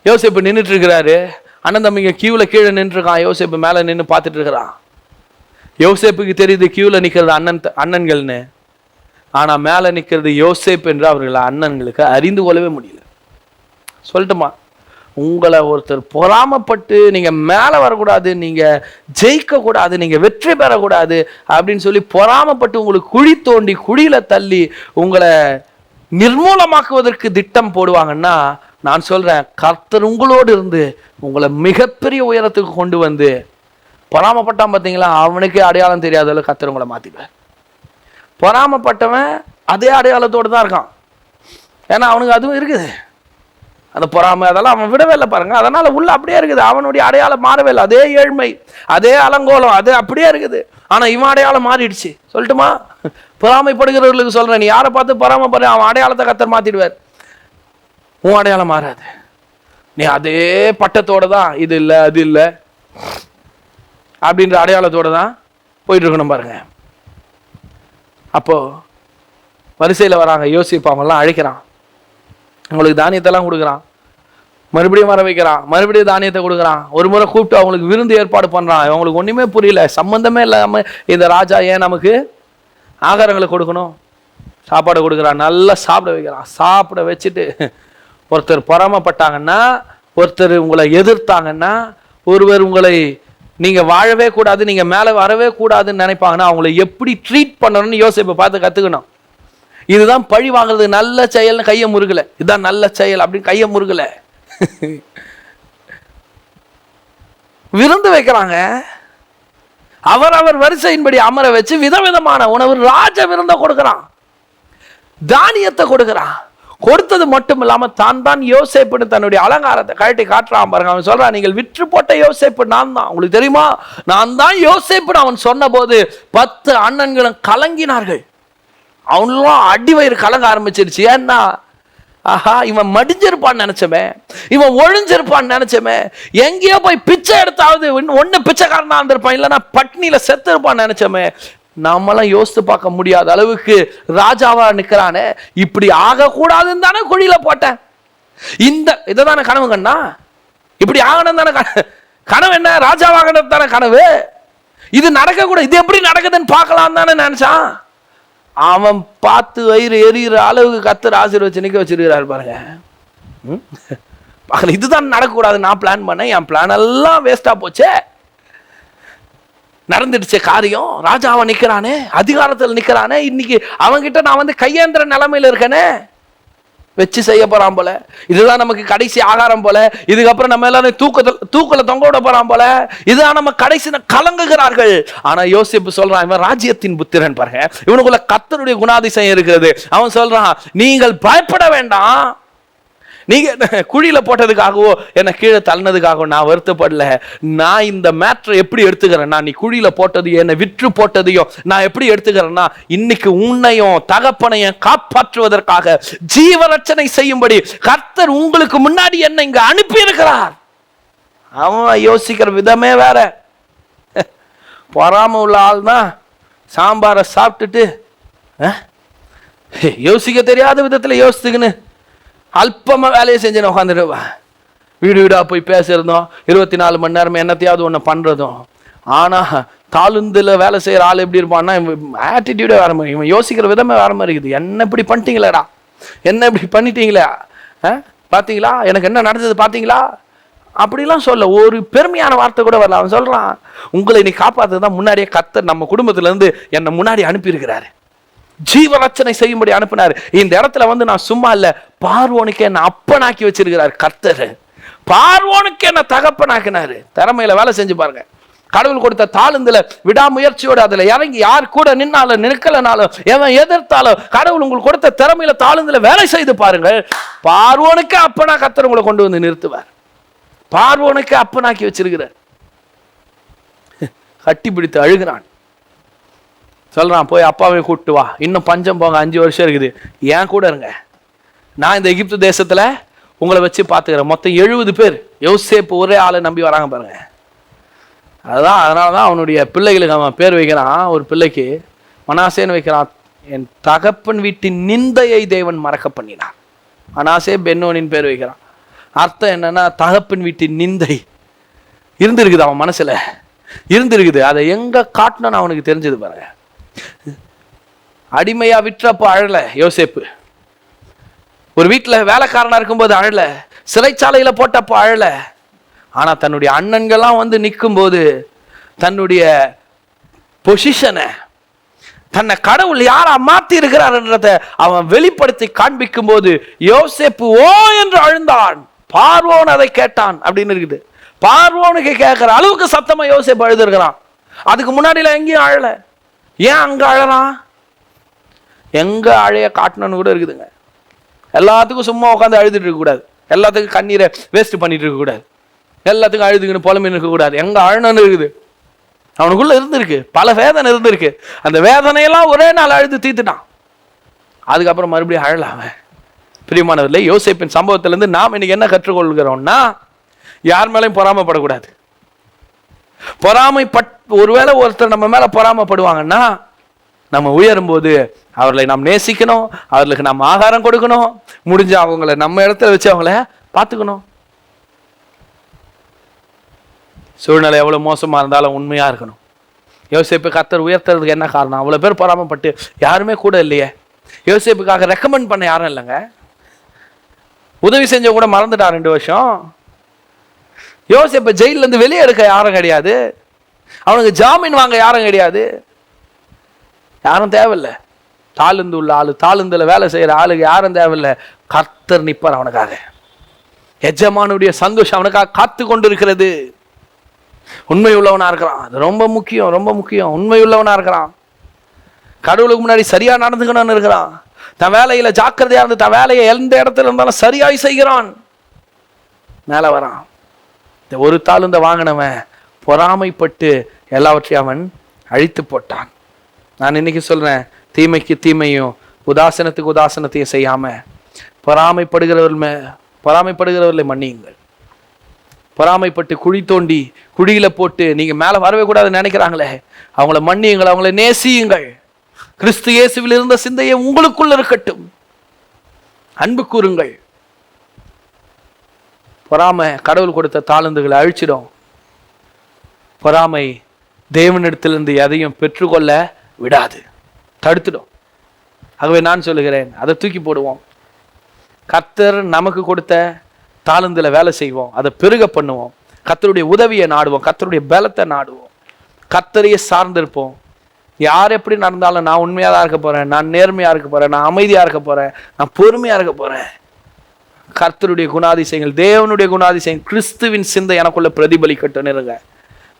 யோசேப்பு நின்றுட்டு இருக்கிறாரு. அண்ணன் தம்பிங்க கியூவில் கீழே நின்றுருக்கான். யோசேப்பு மேலே நின்று பார்த்துட்டு இருக்கிறான். யோசேப்புக்கு தெரியுது கியூவில் நிற்கிறது அண்ணன்கள்னு. ஆனால் மேலே நிற்கிறது யோசேப் என்று அவர்கள் அண்ணன்களுக்கு அறிந்து கொள்ளவே முடியல. சொல்லட்டுமா, உங்களை ஒருத்தர் பொறாமப்பட்டு நீங்கள் மேலே வரக்கூடாது, நீங்கள் ஜெயிக்கக்கூடாது, நீங்கள் வெற்றி பெறக்கூடாது அப்படின்னு சொல்லி பொறாமப்பட்டு உங்களுக்கு குழி தோண்டி குழியில் தள்ளி உங்களை நிர்மூலமாக்குவதற்கு திட்டம் போடுவாங்கன்னா, நான் சொல்கிறேன், கர்த்தர் உங்களோடு இருந்து உங்களை மிகப்பெரிய உயரத்துக்கு கொண்டு வந்து, பொறாமப்பட்டான் பார்த்தீங்களா, அவனுக்கே அடையாளம் தெரியாதவரை கர்த்தர் உங்களை மாற்றிடுவார். பொறாமப்பட்டவன் அதே அடையாளத்தோடு தான் இருக்கான். ஏன்னா அவனுக்கு அதுவும் இருக்குது, அந்த பொறாமை அதெல்லாம் அவன் விடவே இல்லை. பாருங்க, அதனால் உள்ள அப்படியே இருக்குது. அவனுடைய அடையாளம் மாறவே இல்லை. அதே ஏழ்மை, அதே அலங்கோலம், அது அப்படியே இருக்குது. ஆனால் இவன் அடையாளம் மாறிடுச்சு. சொல்லட்டுமா, பொறாமைப்படுகிறவர்களுக்கு சொல்கிறேன், நீ யாரை பார்த்து பொறாமைப்படுற, அவன் அடையாளத்தை கர்த்தர் மாற்றிடுவார். உன் அடையாளம் மாறாது. நீ அதே பட்டத்தோடு தான், இது இல்லை அது இல்லை அப்படின்ற அடையாளத்தோடு தான் போயிட்டு இருக்கணும். பாருங்க, அப்போ வரிசையில் வராங்க. யோசிப்பு அவங்கெல்லாம் அழைக்கிறான், அவங்களுக்கு தானியத்தெல்லாம் கொடுக்குறான், மறுபடியும் வர வைக்கிறான், மறுபடியும் தானியத்தை கொடுக்குறான். ஒரு முறை கூப்பிட்டு அவங்களுக்கு விருந்து ஏற்பாடு பண்ணுறான். அவங்களுக்கு ஒன்றுமே புரியல, சம்மந்தமே இல்லாமல் இந்த ராஜா ஏன் நமக்கு ஆகாரங்களை கொடுக்கணும்? சாப்பாடு கொடுக்குறான், நல்லா சாப்பிட வைக்கிறான். சாப்பிட வச்சுட்டு, ஒருத்தர் பொறாமப்பட்டாங்கன்னா, ஒருத்தர் உங்களை எதிர்த்தாங்கன்னா, ஒருவர் உங்களை நீங்கள் வாழவே கூடாது, நீங்கள் மேலே வரவே கூடாதுன்னு நினைப்பாங்கன்னா, அவங்கள எப்படி ட்ரீட் பண்ணணும்னு யோசிப்பை பார்த்து கற்றுக்கணும். இதுதான் பழி வாங்குறது. நல்ல செயல்னு கையை முருகலை, இதுதான் நல்ல செயல் அப்படின்னு கையை முருகலை. விருந்து வைக்கிறாங்க, அவர் வரிசையின்படி அமர வச்சு விதவிதமான உணவு, ராஜ விருந்த கொடுக்கிறான், தானியத்தை கொடுக்கிறான். கொடுத்தது மட்டும் இல்லாம தான் யோசேப்புன்னு தன்னுடைய அலங்காரத்தை கழட்டி காட்டுறான். பாருங்க, அவன் சொல்றான், நீங்கள் விற்று போட்ட யோசேப்பு நான் தான், உங்களுக்கு தெரியுமா, நான் தான் யோசேப்புன்னு அவன் சொன்ன போது 10 அண்ணன்களும் கலங்கினார்கள். அவனும் அடி வயிறு கலங்க ஆரம்பிச்சிருச்சு. ஏன்னா, ஆஹா, இவன் மடிஞ்சிருப்பான்னு நினைச்சமே, இவன் ஒழிஞ்சிருப்பான்னு நினைச்சமே, எங்கேயோ போய் பிச்சை எடுத்தாவது ஒன்னு பிச்சைக்காரனா இருந்திருப்பான், இல்லைன்னா பட்னியில செத்து இருப்பான்னு நினைச்சமே. நம்மளாம் யோசித்து பார்க்க முடியாத அளவுக்கு ராஜாவா நிற்கிறானே, இப்படி ஆகக்கூடாதுன்னு தானே குழியில போட்டேன். இதை தானே கனவு கண்ணா, இப்படி ஆகணும் தானே கனவு. என்ன ராஜாவாகணும் தானே கனவு. இது நடக்கக்கூடாது, இது எப்படி நடக்குதுன்னு பார்க்கலாம் தானே நினைச்சான். அவன் பார்த்து வயிறு எரிகிற அளவுக்கு கர்த்தர் ஆசீர்வதிச்சு நிற்க வச்சிருக்கிறாரு. பாருங்க, இதுதான் நடக்கக்கூடாது நான் பிளான் பண்ணேன், என் பிளான் எல்லாம் வேஸ்டா போச்சே, நடந்துடுச்சே காரியம். ராஜாவை நிற்கிறானே, அதிகாரத்தில் நிற்கிறானே, இன்னைக்கு அவன்கிட்ட நான் கையேந்திர நிலைமையில் இருக்கேனே, வச்சு செய்ய போறான் போல, இதுதான் நமக்கு கடைசி ஆகாரம் போல, இதுக்கப்புறம் நம்ம எல்லாரும் தூக்கல தொங்க விட போறான் போல, இதுதான் நம்ம கடைசி கலங்குகிறார்கள். ஆனா யோசிப்பு சொல்றான், இவன் ராஜ்யத்தின் புத்திரன். பாருங்க, இவனுக்குள்ள கர்த்தருடைய குணாதிசயம் இருக்கிறது. அவன் சொல்றான், நீங்கள் பயப்பட வேண்டாம், நீங்க குழியில போட்டதுக்காகவோ என்ன கீழே தள்ளினதுக்காகவோ நான் வருத்தப்படல. நான் இந்த மேட்ரை எப்படி எடுத்துக்கிறேன்னா, நீ குழியில போட்டதையும் என்னை விற்று போட்டதையும் நான் எப்படி எடுத்துக்கிறேன்னா, இன்னைக்கு உன்னையும் தகப்பனையும் காப்பாற்றுவதற்காக ஜீவரட்சணை செய்யும்படி கர்த்தர் உங்களுக்கு முன்னாடி என்ன இங்க அனுப்பி இருக்கிறார். அவன் யோசிக்கிற விதமே வேற. பொறாம உள்ள ஆள் தான் சாம்பாரை சாப்பிட்டுட்டு யோசிக்க தெரியாத விதத்துல யோசித்துக்குன்னு அல்பமாக வேலையை செஞ்சு உட்காந்துருவா. வீடு வீடாக போய் பேசுறதும் 24 மணி நேரம் என்னத்தையாவது ஒன்று பண்ணுறதும். ஆனால் தாளுந்தில் வேலை செய்கிற ஆள் எப்படி இருப்பான்னா, ஆட்டிடியூடே வேற மாதிரி, இவன் யோசிக்கிற விதமே வேற மாதிரி இருக்குது. என்ன இப்படி பண்ணிட்டீங்களேடா, என்ன இப்படி பண்ணிட்டீங்களே, பார்த்தீங்களா எனக்கு என்ன நடந்தது பார்த்தீங்களா அப்படிலாம் சொல்ல ஒரு பெருமையான வார்த்தை கூட வரல. அவன் சொல்றான், உங்களை நீ காப்பாத்துதான் முன்னாடியே கர்த்தர் நம்ம குடும்பத்துல இருந்து என்னை முன்னாடி அனுப்பியிருக்கிறாரு, ஜீவரட்சணை செய்யும்படி அனுப்பினார். இந்த இடத்துல வந்து நான் சும்மா இல்ல, பார்வோனுக்கு என்ன அப்பனாக்கி வச்சிருக்கிறார் கர்த்தர். பார்வோனுக்கு என்ன தகப்பனாக்கினாரு. திறமையில வேலை செஞ்சு பாருங்க. கடவுள் கொடுத்த தாளந்துல விடாமுயற்சியோட அதுல இறங்கி யார் கூட நின்னாலும் நிற்கலனாலும் எவன் எதிர்த்தாலும் கடவுள் உங்களுக்கு கொடுத்த திறமையில தாளந்துல வேலை செய்து பாருங்க. பார்வோனுக்கு அப்பனா கர்த்தர் உங்களை கொண்டு வந்து நிறுத்துவார். பார்வோனுக்கு அப்பனாக்கி வச்சிருக்கிறார். கட்டி பிடித்து அழுகிறான். சொல்றான், போய் அப்பாவை கூப்பிட்டு வா, இன்னும் பஞ்சம் போங்க, 5 வருஷம் இருக்குது, ஏன் கூட இருங்க, நான் இந்த எகிப்து தேசத்துல உங்களை வச்சு பார்த்துக்கிறேன். மொத்தம் 70 பேர் யோசேப்பு ஒரே ஆளை நம்பி வராங்க பாருங்க. அதுதான், அதனாலதான் அவனுடைய பிள்ளைகளுக்கு அவன் பேர் வைக்கிறான். ஒரு பிள்ளைக்கு மனாசேன்னு வைக்கிறான். என் தகப்பன் வீட்டின் நிந்தையை தேவன் மறக்க பண்ணினான். மனாசே பென்னோனின் பேர் வைக்கிறான். அர்த்தம் என்னன்னா, தகப்பன் வீட்டின் நிந்தை இருந்திருக்குது, அவன் மனசுல இருந்திருக்குது. அதை எங்க காட்டணும்னு அவனுக்கு தெரிஞ்சது பாருங்க. அடிமையா விற்றப்போ அழல யோசேப்பு, ஒரு வீட்டுல வேலைக்காரனா இருக்கும்போது அழல, சிறைச்சாலையில போட்டப்போ அழல. ஆனா தன்னுடைய அண்ணன்கள்லாம் வந்து நிற்கும் போது தன்னுடைய பொசிஷனை, தன்னை கடவுள் யாரா மாத்தி இருக்கிறார்ன்றத அவன் வெளிப்படுத்தி காண்பிக்கும் போது யோசேப்பு ஓ என்று அழுந்தான். பார்வோன் அதை கேட்டான் அப்படின்னு இருக்குது. பார்வோனுக்கு கேட்கிற அளவுக்கு சத்தமா யோசேப்பு அழுதுருக்கிறான். அதுக்கு முன்னாடியில எங்கேயும் அழல. ஏன் அங்க அழறான்? எங்க அழைய காட்டணும்னு கூட இருக்குதுங்க. எல்லாத்துக்கும் சும்மா உட்காந்து அழுதுட்டு இருக்க கூடாது, எல்லாத்துக்கும் கண்ணீரை வேஸ்ட் பண்ணிட்டு இருக்க கூடாது, எல்லாத்துக்கும் அழுதுங்கன்னு புலம்பின்னு இருக்க கூடாது. எங்க அழணும்னு இருக்குது. அவனுக்குள்ள இருந்திருக்கு, பல வேதனை இருந்திருக்கு. அந்த வேதனையெல்லாம் ஒரே நாள் அழுது தீர்த்துட்டான். அதுக்கப்புறம் மறுபடியும் அழலாம. பிரியமானவர்களே, யோசேப்பின் சம்பவத்திலிருந்து நாம் இன்னைக்கு என்ன கற்றுக்கொள்கிறோம்னா, யார் மேலையும் பொறாமப்படக்கூடாது. ஒருவேளை ஒருத்தர் நம்ம மேல பொறாமப்படுவாங்கன்னா, நம்ம உயரும் போது அவர்களை நாம் நேசிக்கணும், அவர்களுக்கு நாம் ஆகாரம் கொடுக்கணும், முடிஞ்ச அவங்கள நம்ம இடத்துல வச்சு அவங்கள பார்த்துக்கணும். சூழ்நிலை எவ்வளவு மோசமா இருந்தாலும் உண்மையா இருக்கணும். யோசேப்பு கர்த்தர் உயர்த்துறதுக்கு என்ன காரணம்? அவ்வளவு பேர் பொறாமப்பட்டு யாருமே கூட இல்லையே. யோசேப்புக்காக ரெக்கமெண்ட் பண்ண யாரும் இல்லைங்க. உதவி செஞ்ச கூட மறந்துட்டான் 2 வருஷம். யோசேப்பை ஜெயில இருந்து வெளியே எடுக்க யாரும் கிடையாது, அவனுக்கு ஜாமீன் வாங்க யாரும் கிடையாது, யாரும் தேவையில்லை. தாளுந்து உள்ள ஆளு, தாளுந்துல வேலை செய்யற ஆளுக்கு யாரும் தேவையில்லை. கர்த்தர் நிற்பார் அவனுக்காக. எஜமானுடைய சந்தோஷம் அவனுக்காக காத்து கொண்டு இருக்கிறது. உண்மை உள்ளவனா இருக்கிறான். அது ரொம்ப முக்கியம், ரொம்ப முக்கியம். உண்மை உள்ளவனா இருக்கிறான். கடவுளுக்கு முன்னாடி சரியா நடந்துக்கணும்னு இருக்கிறான். தன் வேலையில ஜாக்கிரதையா இருந்து தன் வேலையை எந்த இடத்துல இருந்தாலும் சரியாய் செய்கிறான். மேல வரான். இந்த ஒரு தாளுந்த வாங்கினவன் பொறாமைப்பட்டு எல்லாவற்றையும் அவன் அழித்து போட்டான். நான் இன்னைக்கு சொல்றேன், தீமைக்கு தீமையும் உதாசனத்துக்கு உதாசனத்தையும் செய்யாம பொறாமைப்படுகிறவர்களை மன்னியுங்கள். பொறாமைப்பட்டு குழி தோண்டி குழியில போட்டு நீங்க மேல வரவே கூடாதுன்னு நினைக்கிறாங்களே, அவங்கள மன்னியுங்கள், அவங்கள நேசியுங்கள். கிறிஸ்து இயேசுவில் இருந்த சிந்தையை உங்களுக்குள்ள இருக்கட்டும். அன்பு கூறுங்கள். பொறாமை கடவுள் கொடுத்த தாளந்துகளை அழிச்சிடும். பொறாமை தேவனிடத்திலிருந்து எதையும் பெற்றுக்கொள்ள விடாது, தடுத்துடும். ஆகவே நான் சொல்லுகிறேன், அதை தூக்கி போடுவோம். கர்த்தர் நமக்கு கொடுத்த தாளந்துல வேலை செய்வோம், அதை பெருக பண்ணுவோம். கர்த்தருடைய உதவியை நாடுவோம், கர்த்தருடைய பலத்தை நாடுவோம், கர்த்தரையே சார்ந்திருப்போம். யார் எப்படி நடந்தாலும் நான் உண்மையாக தான் இருக்க போறேன், நான் நேர்மையா இருக்க போறேன், நான் அமைதியா இருக்க போறேன், நான் பொறுமையா இருக்க போறேன். கர்த்தருடைய குணாதிசயங்கள், தேவனுடைய குணாதிசயங்கள், கிறிஸ்துவின் சிந்தை எனக்குள்ள பிரதிபலிக்கட்டும் இருங்க.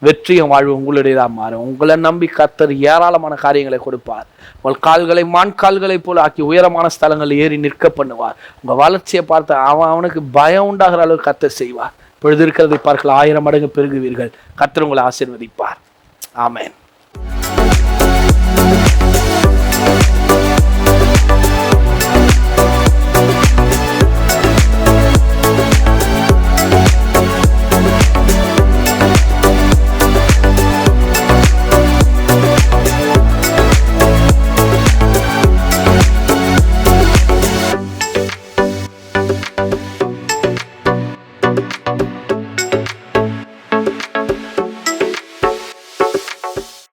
வெற்றியும் வாழ்வு உங்களுடையதான் மாறும். உங்களை நம்பி கர்த்தர் ஏராளமான காரியங்களை கொடுப்பார். உங்கள் கால்களை மான்கால்களை போல ஆக்கி உயரமான ஸ்தலங்களில் ஏறி நிற்க பண்ணுவார். உங்க வளர்ச்சியை பார்த்து அவனுக்கு பயம் உண்டாகிற அளவுக்கு கர்த்தர் செய்வார். பொழுது இருக்கிறதை பார்க்கலாம் 1000 மடங்கு பெருகுவீர்கள். கர்த்தர் உங்களை ஆசீர்வதிப்பார். ஆமென்.